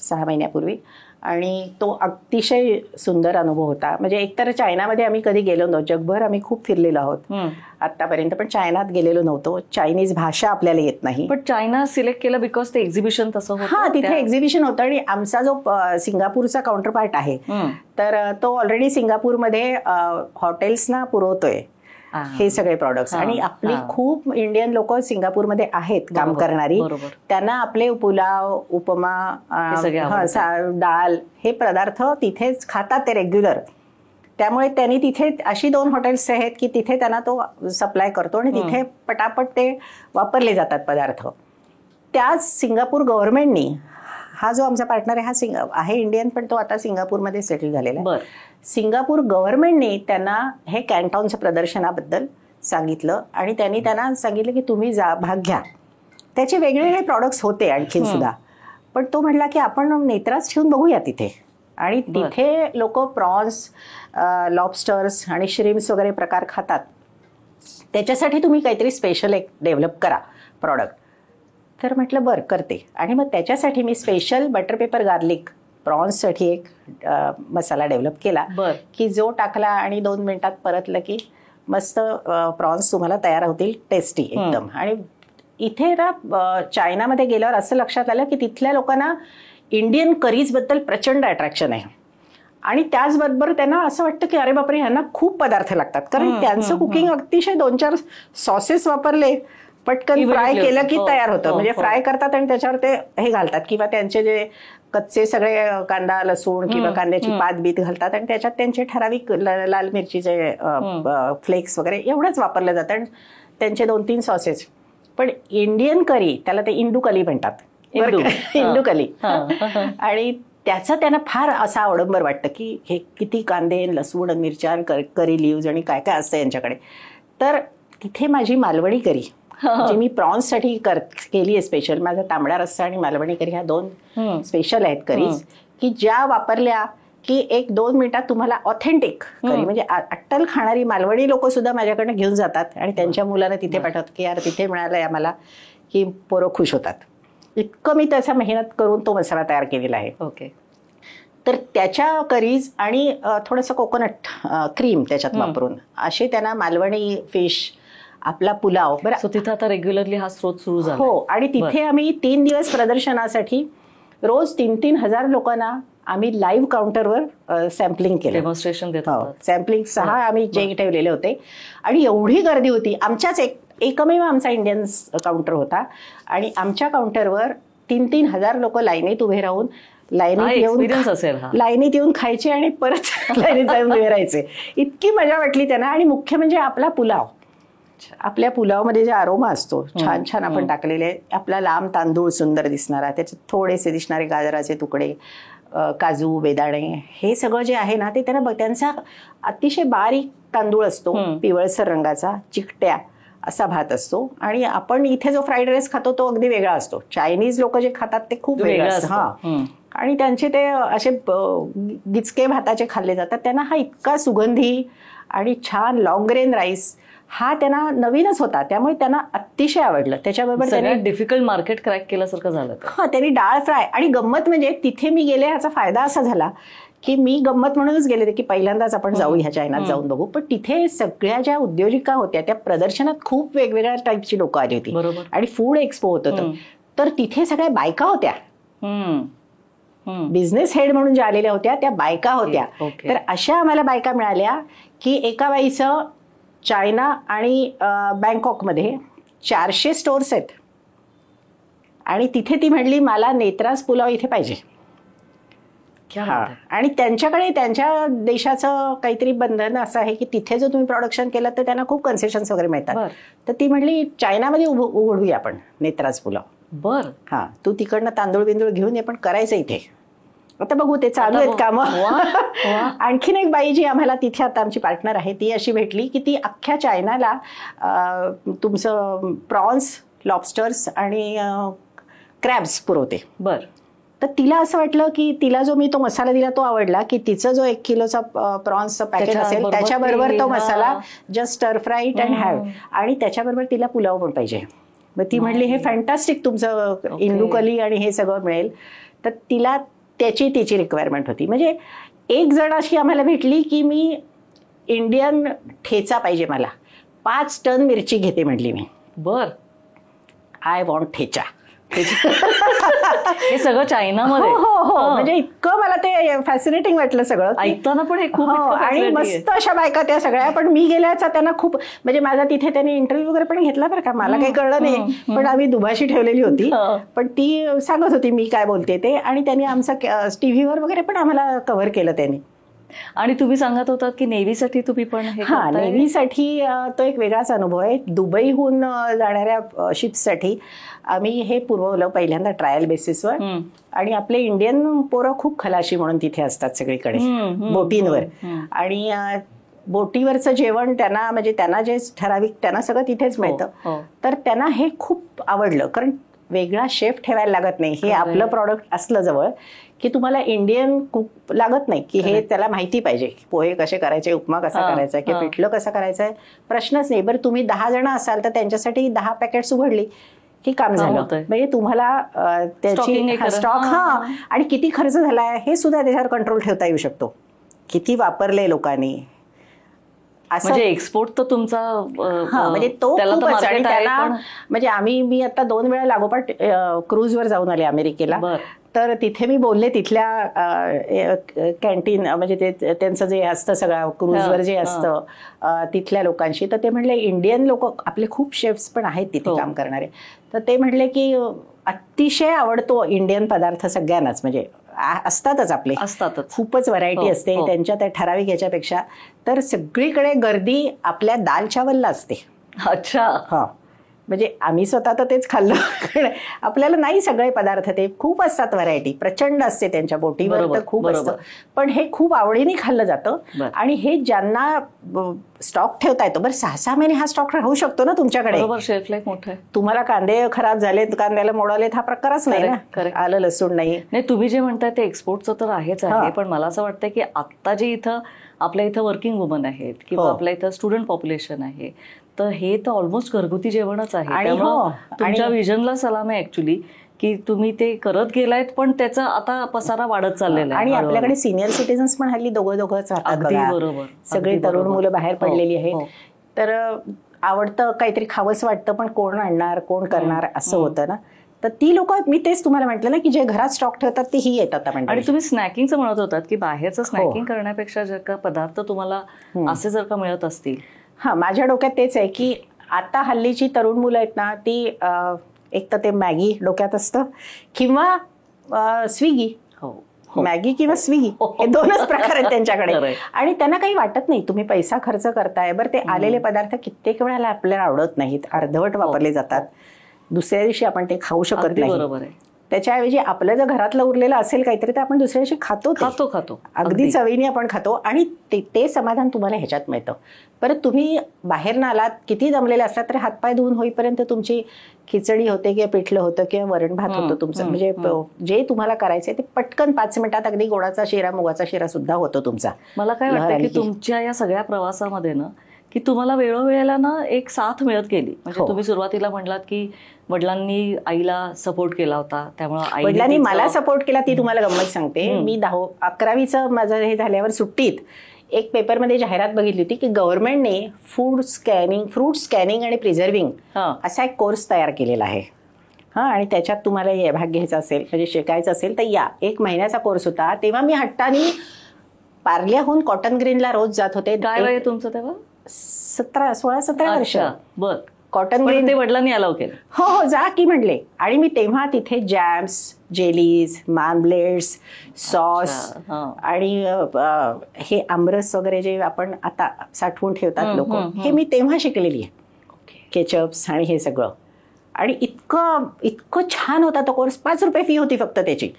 6 महिन्यापूर्वी आणि तो अतिशय सुंदर अनुभव होता. म्हणजे एकतर चायनामध्ये आम्ही कधी गेलो नव्हतो, जगभर आम्ही खूप फिरलेलो आहोत आतापर्यंत, पण चायनात गेलेलो नव्हतो. चायनीज भाषा आपल्याला येत नाही. पण चायना सिलेक्ट केलं बिकॉज ते एक्झिबिशन तसं होतं. हा, तिथे एक्झिबिशन होतं आणि आमचा जो सिंगापूरचा काउंटर पार्ट आहे तर तो ऑलरेडी सिंगापूरमध्ये हॉटेल्सना पुरवतोय हे सगळे प्रॉडक्ट्स. आणि आपली खूप इंडियन लोक सिंगापूरमध्ये आहेत काम करणारी, त्यांना आपले पुलाव उपमा डाल हे पदार्थ तिथेच खातात ते रेग्युलर. त्यामुळे त्यांनी तिथे अशी 2 हॉटेल्स आहेत की तिथे त्यांना तो सप्लाय करतो आणि तिथे पटापट ते वापरले जातात पदार्थ. त्याच सिंगापूर गव्हर्नमेंटनी, हा जो आमचा पार्टनर आहे हा आहे इंडियन पण तो आता सिंगापूरमध्ये सेटल झालेला आहे. सिंगापूर गव्हर्नमेंटने त्यांना हे कॅन्टॉनच्या प्रदर्शनाबद्दल सांगितलं आणि त्यांनी त्यांना सांगितलं की तुम्ही भाग घ्या. त्याचे वेगवेगळे प्रॉडक्ट्स होते आणखीन सुद्धा, पण तो म्हटला की आपण नेत्रास ठेवून बघूया तिथे. आणि तिथे लोक प्रॉन्स, लॉबस्टर्स आणि श्रिम्स वगैरे प्रकार खातात. त्याच्यासाठी तुम्ही काहीतरी स्पेशल एक डेव्हलप करा प्रॉडक्ट. तर म्हटलं बरं करते. आणि मग त्याच्यासाठी मी स्पेशल बटर पेपर गार्लिक प्रॉन्ससाठी एक मसाला डेव्हलप केला की जो टाकला आणि 2 मिनिटात परतलं की मस्त प्रॉन्स तुम्हाला तयार होतील, टेस्टी एकदम. आणि इथे ना चायनामध्ये गेल्यावर असं लक्षात आलं की तिथल्या लोकांना इंडियन करीजबद्दल प्रचंड अट्रॅक्शन आहे. आणि त्याचबरोबर त्यांना असं वाटतं की अरे बापरे ह्यांना खूप पदार्थ लागतात, कारण त्यांचं कुकिंग अतिशय 2-4 सॉसेस वापरले पटकन फ्राय केलं की तयार होतं. म्हणजे फ्राय करतात आणि त्याच्यावर ते हे घालतात किंवा त्यांचे जे कच्चे सगळे कांदा लसूण किंवा कांद्याची पात बीत घालतात आणि त्याच्यात त्यांचे ठराविक लाल मिरचीचे फ्लेक्स वगैरे एवढंच वापरलं जातं आणि त्यांचे 2-3 सॉसेस. पण इंडियन करी त्याला ते इंडू कली म्हणतात, इंडू कली. आणि त्याचा त्यांना फार असा अवडंबर वाटतं की हे किती कांदे लसूण मिरच्या करी लिव्ज आणि काय काय असतं यांच्याकडे. तर तिथे माझी मालवणी करी जी मी प्रॉन्ससाठी केली आहे स्पेशल, माझा तांबडा रस्सा आणि मालवणी करी ह्या 2 स्पेशल आहेत करीज की ज्या वापरल्या की 1-2 मिनिटात तुम्हाला ऑथेंटिक करी म्हणजे अट्टल खाणारी मालवणी लोक सुद्धा माझ्याकडनं घेऊन जातात आणि त्यांच्या मुलांना तिथे पाठवतात की यार तिथे मिळालंय आम्हाला, की पोरं खुश होतात. इतकं मी त्याचा मेहनत करून तो मसाला तयार केलेला आहे. ओके. तर त्याच्या करीज आणि थोडंसं कोकोनट क्रीम त्याच्यात वापरून असे त्यांना मालवणी फिश आपला पुलाव बरं. तिथे आता रेग्युलरली हा स्रोत सुरू झाला. हो. आणि तिथे आम्ही 3 दिवस प्रदर्शनासाठी रोज 3-3 हजार लोकांना आम्ही लाईव्ह काउंटरवर सॅम्पलिंग केलं, डेमॉन्स्ट्रेशन देत होतो. सॅम्पलिंग 6 आम्ही जे ठेवलेले होते आणि एवढी गर्दी होती. आमच्याच एकमेव आमचा इंडियन काउंटर होता आणि आमच्या काउंटरवर 3-3 हजार लोक लाईनीत उभे राहून लाईनीत येऊन खायचे आणि परत लाईनीत जाऊन उभे राहायचे. इतकी मजा वाटली त्यांना. आणि मुख्य म्हणजे आपला पुलाव, आपल्या पुलावमध्ये जे अरोमा असतो छान छान आपण टाकलेले, आपला लांब तांदूळ सुंदर दिसणारा, त्याच्यात थोडेसे दिसणारे गाजराचे तुकडे, काजू, बेदाणे हे सगळं जे आहे ना ते त्यांचा अतिशय बारीक तांदूळ असतो, पिवळसर रंगाचा, चिकट्या असा भात असतो. आणि आपण इथे जो फ्राईड राईस खातो तो अगदी वेगळा असतो. चायनीज लोक जे खातात ते खूप वेगळं असतं. हा, आणि त्यांचे ते असे गिचके भाताचे खाल्ले जातात. त्यांना हा इतका सुगंधी आणि छान लॉंग ग्रेन राईस हा त्यांना नवीनच होता, त्यामुळे त्यांना अतिशय आवडलं. त्याच्याबरोबर त्यांनी डिफिकल्ट मार्केट क्रॅक केल्यासारखं झालं. हा, त्यांनी डाळ फ्राय. आणि गंमत म्हणजे तिथे मी गेले ह्याचा फायदा असा झाला की मी गंमत म्हणूनच गेले की पहिल्यांदाच आपण जाऊ ह्या चायनात जाऊन बघू. पण तिथे सगळ्या ज्या उद्योजिका होत्या त्या प्रदर्शनात खूप वेगवेगळ्या टाईपची लोक आली होती आणि फूड एक्सपो होत होतं. तर तिथे सगळ्या बायका होत्या, बिझनेस हेड म्हणून ज्या आलेल्या होत्या त्या बायका होत्या. तर अशा आम्हाला बायका मिळाल्या की एका बाईचं चायना आणि बँकॉकमध्ये 400 स्टोअर्स आहेत आणि तिथे ती म्हणली मला नेत्राज पुलाव इथे पाहिजे. आणि त्यांच्याकडे त्यांच्या देशाचं काहीतरी बंधन असं आहे की तिथे जर तुम्ही प्रोडक्शन केलं तर त्यांना खूप कन्सेशन्स वगैरे मिळतात. तर ती म्हणली चायनामध्ये उघडूया आपण नेत्राज पुलाव. बर, हा, तू तिकडनं तांदूळ बिंदूळ घेऊन ये पण करायचं इथे. आता बघू ते चालू आहेत काम. आणखीन एक बाई जी आम्हाला तिथे आता आमची पार्टनर आहे ती अशी भेटली की ती अख्ख्या चायनाला तुमचं प्रॉन्स, लॉबस्टर्स आणि क्रॅब्स पुरवते. बर. तर तिला असं वाटलं की तिला जो मी तो मसाला दिला तो आवडला की तिचं जो 1 किलोचा प्रॉन्सचा पॅकेट असेल त्याच्याबरोबर तो मसाला जस्ट स्टर फ्राय इट अँड हॅव, आणि त्याच्याबरोबर तिला पुलाव पण पाहिजे. मग ती म्हणली हे फॅन्टास्टिक तुमचं इंदू कली आणि हे सगळं मिळेल. तर तिला तिची रिक्वायरमेंट होती. म्हणजे एक जण अशी आम्हाला भेटली की मी इंडियन ठेचा पाहिजे मला, 5 टन मिरची घेते म्हटली मी. बर, आय वॉन्ट ठेचा. हे सगळं चायनामध्ये. हो, म्हणजे इतकं मला ते फॅसिनेटिंग वाटलं सगळं ऐकताना. पण हे खूप आणि मस्त अशा बायका त्या सगळ्या. पण मी गेल्याचा त्यांना खूप म्हणजे माझा तिथे त्यांनी इंटरव्ह्यू वगैरे पण घेतला बरं का. मला काही कळलं नाही पण आम्ही दुभाषी ठेवलेली होती. पण ती सांगत होती मी काय बोलते ते. आणि त्यांनी आमचं टीव्हीवर वगैरे पण आम्हाला कव्हर केलं त्यांनी. आणि तुम्ही सांगत होतात की नेव्हीसाठी तुम्ही पण. हा, नेव्हीसाठी तो एक वेगळाच अनुभव आहे. दुबईहून जाणाऱ्या शिप्ससाठी आम्ही हे पुरवलं पहिल्यांदा ट्रायल बेसिसवर. आणि आपले इंडियन पोरं खूप खलाशी म्हणून तिथे असतात सगळीकडे बोटींवर. आणि बोटीवरचं जेवण त्यांना म्हणजे त्यांना जे ठराविक त्यांना सगळं तिथेच मिळतं. तर त्यांना हे खूप आवडलं कारण वेगळा शेफ ठेवायला लागत नाही. हे आपलं प्रॉडक्ट असलं जवळ की तुम्हाला इंडियन कुक लागत नाही की हे त्याला माहिती पाहिजे पोहे कसे करायचे, उपमा कसा करायचा किंवा पिठलं कसं करायचंय, प्रश्नच नाही. बरं तुम्ही 10 जण असाल तर त्यांच्यासाठी 10 पॅकेट्स उघडली की काम झालं. म्हणजे तुम्हाला त्याची स्टॉक आणि किती खर्च झालाय हे सुद्धा त्याच्यावर कंट्रोल ठेवता येऊ शकतो. किती वापरले लोकांनी. म्हणजे एक्सपोर्ट तर तुमचा म्हणजे तो खूपच. आणि त्याला म्हणजे मी आता 2 वेळा लागोपाठ क्रूजवर जाऊन आले अमेरिकेला. तर तिथे मी बोलले तिथल्या कॅन्टीन म्हणजे ते त्यांचं जे असतं सगळं क्रूजवर जे असतं तिथल्या लोकांशी. तर ते म्हणले इंडियन लोक आपले खूप शेफ्स पण आहेत तिथे काम करणारे. तर ते म्हणले की अतिशय आवडतो इंडियन पदार्थ सगळ्यांनाच. म्हणजे असतातच आपले खूपच व्हरायटी असते त्यांच्या त्या ठराविक याच्यापेक्षा. तर सगळीकडे गर्दी आपल्या दाल चावलला असते. अच्छा. हा, म्हणजे आम्ही स्वतः तर तेच खाल्लं. आपल्याला नाही सगळे पदार्थ ते खूप असतात, व्हरायटी प्रचंड असते त्यांच्या बोटीवर तर खूप असतं. पण हे खूप आवडीने खाल्लं जातं. आणि हे ज्यांना स्टॉक ठेवता येतो. बरं 6-6 महिने हा स्टॉक राहू शकतो ना तुमच्याकडे. शेल्फ लाईफ मोठं आहे. तुम्हाला कांदे खराब झालेत, कांद्याला मोडालेत हा प्रकारच नाही ना. आलं लसूण नाही. तुम्ही जे म्हणताय ते एक्सपोर्टचं तर आहेच आहे. पण मला असं वाटतं की आता जे इथं आपल्या इथं वर्किंग वुमन आहेत किंवा आपल्या इथं स्टुडंट पॉप्युलेशन आहे तर हे तर ऑलमोस्ट घरगुती जेवणच आहे. त्यामुळे तुमच्या विजनला सलाम आहे ऍक्च्युली की तुम्ही ते करत गेलायत. पण त्याचा आता पसारा वाढत चाललेला आहे. आणि आपल्याकडे सिनियर सिटीजन्स पण हल्ली दोघंच राहतात. सगळी तरुण मुलं बाहेर पडलेली आहेत. तर आवडतं काहीतरी खावंच वाटतं पण कोण आणणार कोण करणार असं होतं ना. तर ती लोक मी तेच तुम्हाला म्हटलं ना की जे घरात स्टॉक ठेवतात ते ही येतात. आणि तुम्ही स्नॅकिंगचं म्हणत होतात की बाहेरचं स्नॅकिंग करण्यापेक्षा जर का पदार्थ तुम्हाला असे जर का मिळत असतील. हा, माझ्या डोक्यात तेच आहे की आता हल्लीची तरुण मुलं आहेत ना ती एक तर ते मॅगी डोक्यात असतं किंवा स्विगी. मॅगी किंवा स्विगी हे 2च प्रकार आहेत त्यांच्याकडे. आणि त्यांना काही वाटत नाही तुम्ही पैसा खर्च करताय. बरं ते आलेले पदार्थ कित्येक वेळेला आपल्याला आवडत नाहीत, अर्धवट वापरले जातात, दुसऱ्या दिवशी आपण ते खाऊ शकत नाही. बरोबर आहे. त्याच्याऐवजी आपलं जर घरातलं उरलेलं असेल काहीतरी तर आपण दुसऱ्या दिवशी खातो अगदी चवीने आपण खातो आणि ते समाधान तुम्हाला ह्याच्यात मिळतं. परत तुम्ही बाहेर ना आलात किती जमलेले असलात तरी हातपाय धुवून होईपर्यंत तुमची खिचडी होते किंवा पिठलं होतं किंवा वरण भात होतं तुमचं. म्हणजे जे तुम्हाला करायचंय ते पटकन 5 मिनिटात अगदी गोडाचा शिरा मुगाचा शिरा सुद्धा होतो तुमचा. मला काय वाटतं की तुमच्या या सगळ्या प्रवासामध्ये ना की तुम्हाला वेळोवेळेला ना एक साथ मिळत गेली. म्हणजे तुम्ही सुरुवातीला म्हणलात की वडिलांनी आईला सपोर्ट केला होता, त्यामुळे वडिलांनी मला सपोर्ट केला. ती तुम्हाला गंमत सांगते. मी 11वीचं माझं हे झाल्यावर सुट्टीत एक पेपरमध्ये जाहिरात बघितली होती की गव्हर्नमेंटने फ्रूट स्कॅनिंग आणि प्रिझर्विंग असा एक कोर्स तयार केलेला आहे. आणि त्याच्यात तुम्हाला भाग घ्यायचा असेल म्हणजे शिकायचं असेल तर 1 महिन्याचा कोर्स होता. तेव्हा मी हट्टाने पार्ल्याहून कॉटन ग्रीनला रोज जात होते. काय वय तुमचं तेव्हा? 16-17 वर्ष. बर. कॉटन ग्रीन ते वडिलांनी अलाव केलं? हो जा की म्हणले. आणि मी तेव्हा तिथे जॅम्स, जेलीज, मार्मलेड्स, सॉस आणि हे आमरस वगैरे जे आपण आता साठवून ठेवतात लोक, हे मी तेव्हा शिकलेली आहे. केचप्स आणि हे सगळं. आणि इतकं छान होता तो कोर्स. 5 रुपये फी होती फक्त त्याची.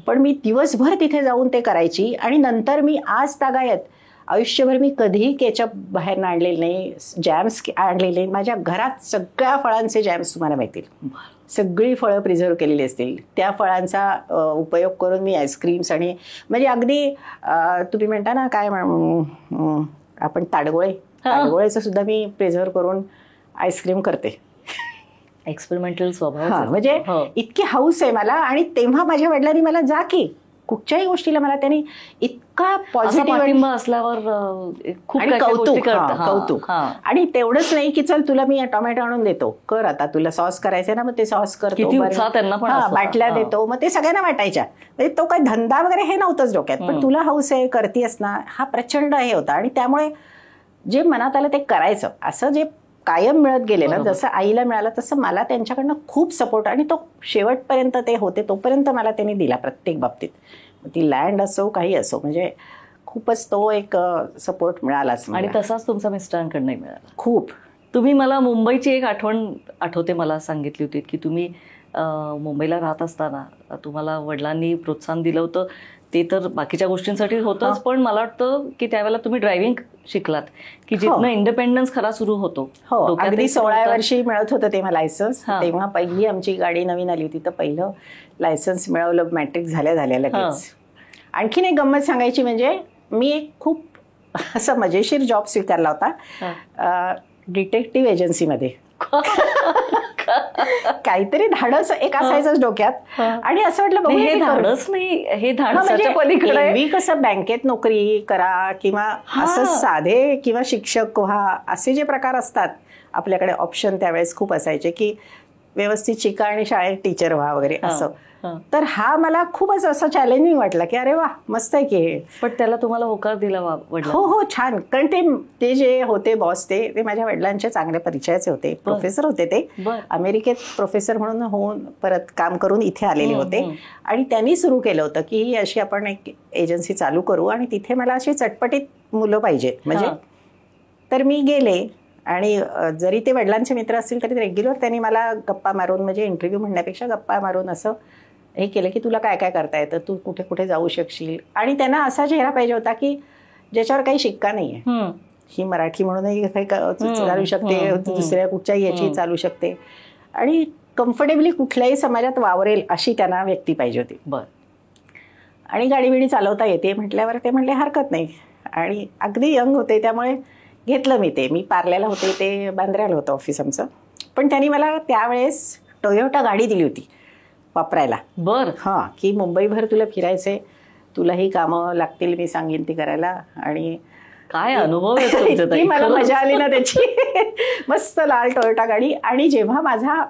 पण मी दिवसभर तिथे जाऊन ते करायची. आणि नंतर मी आज तागायत आयुष्यभर मी कधीही केचप बाहेर आणलेले नाही, जॅम्स आणलेले. माझ्या घरात सगळ्या फळांचे जॅम्स तुम्हाला मिळतील. सगळी फळं प्रिझर्व केलेली असतील. त्या फळांचा उपयोग करून मी आईस्क्रीम्स आणि म्हणजे अगदी तुम्ही म्हणता ना काय आपण ताडगोळेचं सुद्धा मी प्रिझर्व करून आईस्क्रीम करते. एक्सपेरिमेंटल स्वभाव. म्हणजे इतकी हौस आहे मला. आणि तेव्हा माझ्या वडिलांनी मला जा की कुठच्याही गोष्टीला मला त्यांनी इतका पॉझिटिव्ह असल्यावर कौतुक. आणि तेवढंच नाही की चल तुला मी टोमॅटो आणून देतो, कर आता तुला सॉस करायचंय ना, मग ते सॉस करतो, बाटल्या देतो, मग ते सगळ्यांना वाटायच्या. म्हणजे तो काही धंदा वगैरे हे नव्हतंच डोक्यात, पण तुला हौस आहे करतीयस ना, हा प्रचंड हे होता. आणि त्यामुळे जे मनात आलं ते करायचं असं जे कायम मिळत गेले ना, जसं आईला मिळालं तसं मला त्यांच्याकडनं खूप सपोर्ट. आणि तो शेवटपर्यंत ते होते तोपर्यंत मला त्यांनी दिला प्रत्येक बाबतीत. ती लँड असो काही असो, म्हणजे खूपच तो एक सपोर्ट मिळालाच. आणि तसाच तुमचा मिस्टरांकडनं मिळाला खूप. तुम्ही मला मुंबईची एक आठवण आठवते, मला सांगितली होती की तुम्ही मुंबईला राहत असताना तुम्हाला वडिलांनी प्रोत्साहन दिलं होतं. ते तर बाकीच्या गोष्टींसाठी होतंच, पण मला वाटतं की त्यावेळेला तुम्ही ड्रायव्हिंग शिकलात की जिथनं इंडिपेंडन्स खरा सुरू होतो. अगदी 16 वर्षी मिळत होतं तेव्हा लायसन्स. तेव्हा पहिली आमची गाडी नवीन आली होती तर पहिलं लायसन्स मिळवलं मॅट्रिक झाल्या लगेच. आणखीन एक गंमत सांगायची म्हणजे मी एक खूप असा मजेशीर जॉब स्वीकारला होता डिटेक्टिव्ह एजन्सीमध्ये. काहीतरी धाडस एक असायचंच डोक्यात. आणि असं वाटलं हे धाडस नाही, हे धाडसाच्या पलीकडे. कसं बँकेत नोकरी करा किंवा असं साधे किंवा शिक्षक व्हा असे जे प्रकार असतात आपल्याकडे ऑप्शन त्यावेळेस खूप असायचे की व्यवस्थित शिका आणि शाळेत टीचर व्हा वगैरे असं. तर हा मला खूपच असं चॅलेंजिंग वाटला की अरे वा मस्त आहे की हे. पण त्याला तुम्हाला होकार दिला वडिलांनी? हो छान. कारण ते जे होते बॉस ते माझ्या वडिलांचे चांगल्या परिचयाचे होते. प्रोफेसर होते ते. अमेरिकेत प्रोफेसर म्हणून होऊन परत काम करून इथे आलेले होते. आणि त्यांनी सुरू केलं होतं की ही अशी आपण एक एजन्सी चालू करू आणि तिथे मला अशी चटपटीत मुलं पाहिजेत. म्हणजे तर मी गेले. आणि जरी ते वडिलांचे मित्र असतील तरी रेग्युलर त्यांनी मला गप्पा मारून, म्हणजे इंटरव्ह्यू म्हणण्यापेक्षा गप्पा मारून असं हे केलं की तुला काय काय करता येतं, तू कुठे कुठे जाऊ शकशील. आणि त्यांना असा चेहरा पाहिजे होता की ज्याच्यावर काही शिक्का नाहीये. ही मराठी म्हणूनही काही चालू शकते, दुसऱ्या कुठच्याही याची चालू शकते आणि कम्फर्टेबली कुठल्याही समाजात वावरेल अशी त्यांना व्यक्ती पाहिजे होती. आणि गाडी बिडी चालवता येते म्हटल्यावर ते म्हणले हरकत नाही. आणि अगदी यंग होते त्यामुळे घेतलं मी ते. मी पार्ल्याला होते, ते बांद्र्याला होतं ऑफिस आमचं. पण त्यांनी मला त्यावेळेस टोयोटा गाडी दिली होती वापरायला. की मुंबईभर तुला फिरायचंय, तुला ही कामं लागतील मी सांगेन ती करायला. आणि काय अनुभव ती मला मजा आली ना त्याची. मस्त लाल टोयोटा गाडी. आणि जेव्हा माझा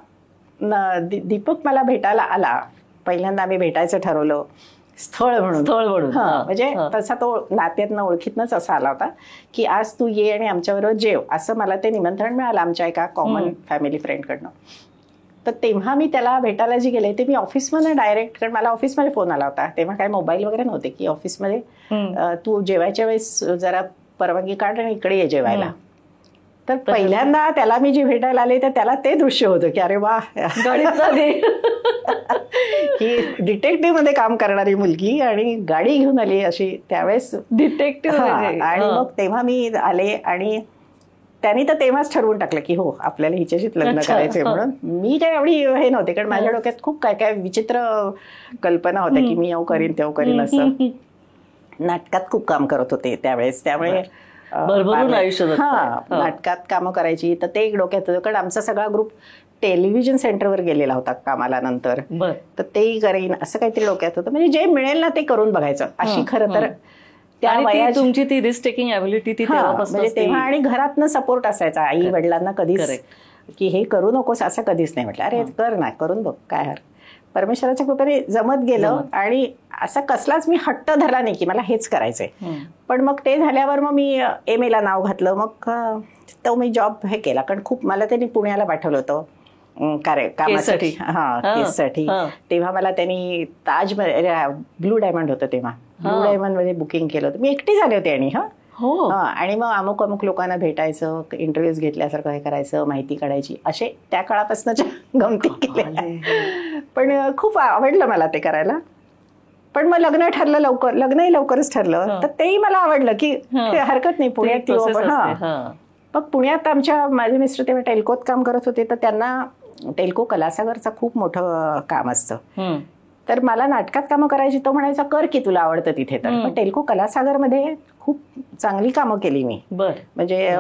दीपक मला भेटायला आला, पहिल्यांदा आम्ही भेटायचं ठरवलं स्थळ म्हणून. म्हणजे तसा तो नात्यातनं ओळखीतनच असा आला होता की आज तू ये आणि आमच्याबरोबर जेव, असं मला ते निमंत्रण मिळालं आमच्या एका कॉमन फॅमिली फ्रेंडकडनं. तर तेव्हा मी त्याला भेटायला जे गेले ते मी ऑफिसमध्ये डायरेक्ट, कारण मला ऑफिसमध्ये फोन आला होता. तेव्हा काय मोबाईल वगैरे नव्हते की ऑफिसमध्ये तू जेवायच्या वेळेस जरा परवानगी काढ आणि इकडे ये जेवायला. तर पहिल्यांदा त्याला मी जे भेटायला आले तर त्याला ते दृश्य होतं की अरे वा, ही डिटेक्टिव्ह मध्ये काम करणारी मुलगी आणि गाडी घेऊन आली अशी त्यावेळेस डिटेक्टिव्ह. आणि मग तेव्हा मी आले आणि त्यांनी तर तेव्हाच ठरवून टाकलं की हो आपल्याला हिच्याशीच लग्न करायचंय म्हणून. मी काय एवढी हे नव्हते कारण माझ्या डोक्यात खूप काय काय विचित्र कल्पना होत्या की मी येऊ करीन तेव्हा करीन असं. नाटकात खूप काम करत होते त्यावेळेस, त्यामुळे भरभरून आयुष्य. नाटकात कामं करायची तर ते एक डोक्यात होतं कारण आमचा सगळा ग्रुप टेलिव्हिजन सेंटरवर गेलेला होता कामाला नंतर, तर तेही करेन असं काहीतरी डोक्यात होतं. म्हणजे जे मिळेल ना ते करून बघायचं अशी खरं तर त्या वयात तुमची ती रिस्क टेकिंग ॲबिलिटी ती म्हणजे तेव्हा. आणि घरातनं सपोर्ट असायचा आई वडिलांना कधीच की हे करू नकोस असं कधीच नाही म्हटलं. अरे कर ना, करून बघ काय परमेश्वराच्या कृपेने जमत गेलं. आणि असा कसलाच मी हट्ट धरला नाही की मला हेच करायचंय. पण मग ते झाल्यावर मग मी MA ला नाव घातलं. मग तो मी जॉब हे केला कारण खूप मला त्यांनी पुण्याला पाठवलं होतं कामासाठी, केससाठी. तेव्हा मला त्यांनी ताज ब्लू डायमंड होतं तेव्हा, ब्लू डायमंड मध्ये बुकिंग केलं होतं. मी एकटी झाले होते आणि आणि मग अमुक अमुक लोकांना भेटायचं, इंटरव्ह्यूज घेतल्यासारखं हे करायचं, माहिती काढायची, असे त्या काळापासूनच्या गमती केल्या. पण खूप आवडलं मला ते करायला. पण मग लग्न ठरलं लवकर, लग्नही लवकरच ठरलं तर तेही मला आवडलं की हरकत नाही पुण्यात येऊ. मग पुण्यात माझे मिस्टर तेव्हा टेल्कोत काम करत होते तर त्यांना टेल्को कलासागरचं खूप मोठं काम असतं. तर मला नाटकात कामं करायची. तो म्हणायचा कर की तुला आवडतं तिथे. तर मग टेल्को कलासागरमध्ये खूप चांगली कामं केली मी. म्हणजे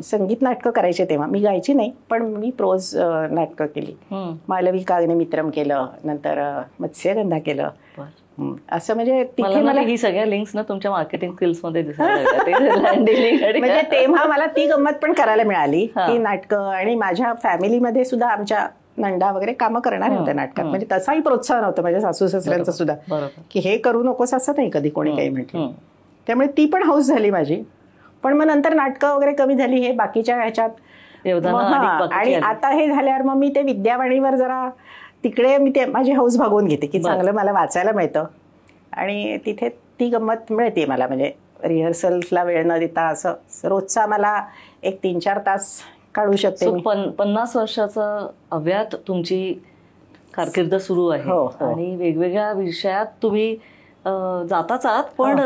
संगीत नाटकं करायचे तेव्हा. मी गायची नाही पण मी प्रोज नाटकं केली. मालवी कागने मित्रम केलं, नंतर मत्स्यगंधा केलं. असं म्हणजे तिथे मला ही सगळ्या लिंक्स ना तुमच्या मार्केटिंग स्किल्स मध्ये म्हणजे तेव्हा मला ती गंमत पण करायला मिळाली की नाटकं. आणि माझ्या फॅमिलीमध्ये सुद्धा आमच्या नंदा वगैरे कामं करणार होत्या नाटकात. म्हणजे तसाही प्रोत्साहन होतं माझ्या सासू सासऱ्यांचं सुद्धा की हे करू नकोस असं नाही कधी कोणी काही म्हटलं. त्यामुळे ती पण हौस झाली माझी. पण मग नंतर नाटकं वगैरे कमी झाली हे बाकीच्या ह्याच्यात. आणि आता हे झाल्यावर मग मी ते विद्यावाणीवर जरा तिकडे मी ते माझी हौस भागवून घेते की चांगलं मला वाचायला मिळतं आणि तिथे ती गंमत मिळते मला. म्हणजे रिहर्सलला वेळ न देता असं रोजचा मला एक 3-4 तास काढू शकते. 50 वर्षाचं अव्यात तुमची कारकीर्द सुरू आहे आणि वेगवेगळ्या विषयात तुम्ही जाताच आहात. पण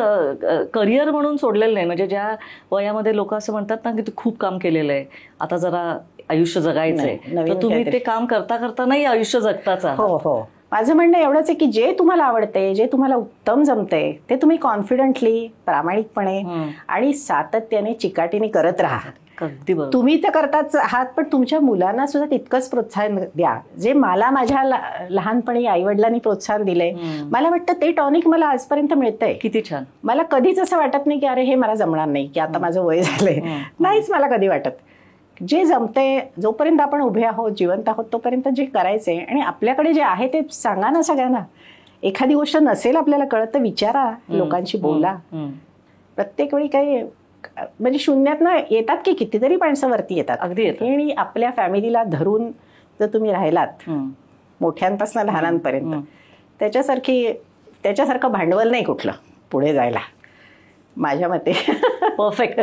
करिअर म्हणून सोडलेलं नाही. म्हणजे ज्या वयामध्ये लोक असं म्हणतात ना की तू खूप काम केलेलं आहे, आता जरा आयुष्य जगायचंय, तर तुम्ही ते काम करता करता नाही आयुष्य जगताच आहात. माझं म्हणणं एवढंच आहे की जे तुम्हाला आवडते, जे तुम्हाला उत्तम जमते ते तुम्ही कॉन्फिडंटली, प्रामाणिकपणे आणि सातत्याने चिकाटीने करत राहा. तुम्ही तर करताच आहात पण तुमच्या मुलांना सुद्धा तितकंच प्रोत्साहन द्या जे मला माझ्या लहानपणी आई वडिलांनी प्रोत्साहन दिलंय. मला वाटतं ते टॉनिक मला आजपर्यंत मिळतंय. किती छान. मला कधीच असं वाटत नाही की अरे हे मला जमणार नाही की आता माझं वय झालंय. नाहीच मला कधी वाटत. जे जमते, जोपर्यंत आपण उभे आहोत, जिवंत आहोत, तोपर्यंत जे करायचंय आणि आपल्याकडे जे आहे ते सांगा ना सगळ्यांना. एखादी गोष्ट नसेल आपल्याला कळत तर विचारा, लोकांशी बोला. प्रत्येक वेळी काही म्हणजे शून्यात ना येतात की कितीतरी माणसं वरती येतात. अगदी. आणि आपल्या फॅमिलीला धरून जर तुम्ही राहिलात मोठ्यांपासून लहानांपर्यंत, त्याच्यासारखं भांडवल नाही कुठलं पुढे जायला माझ्या मते. परफेक्ट.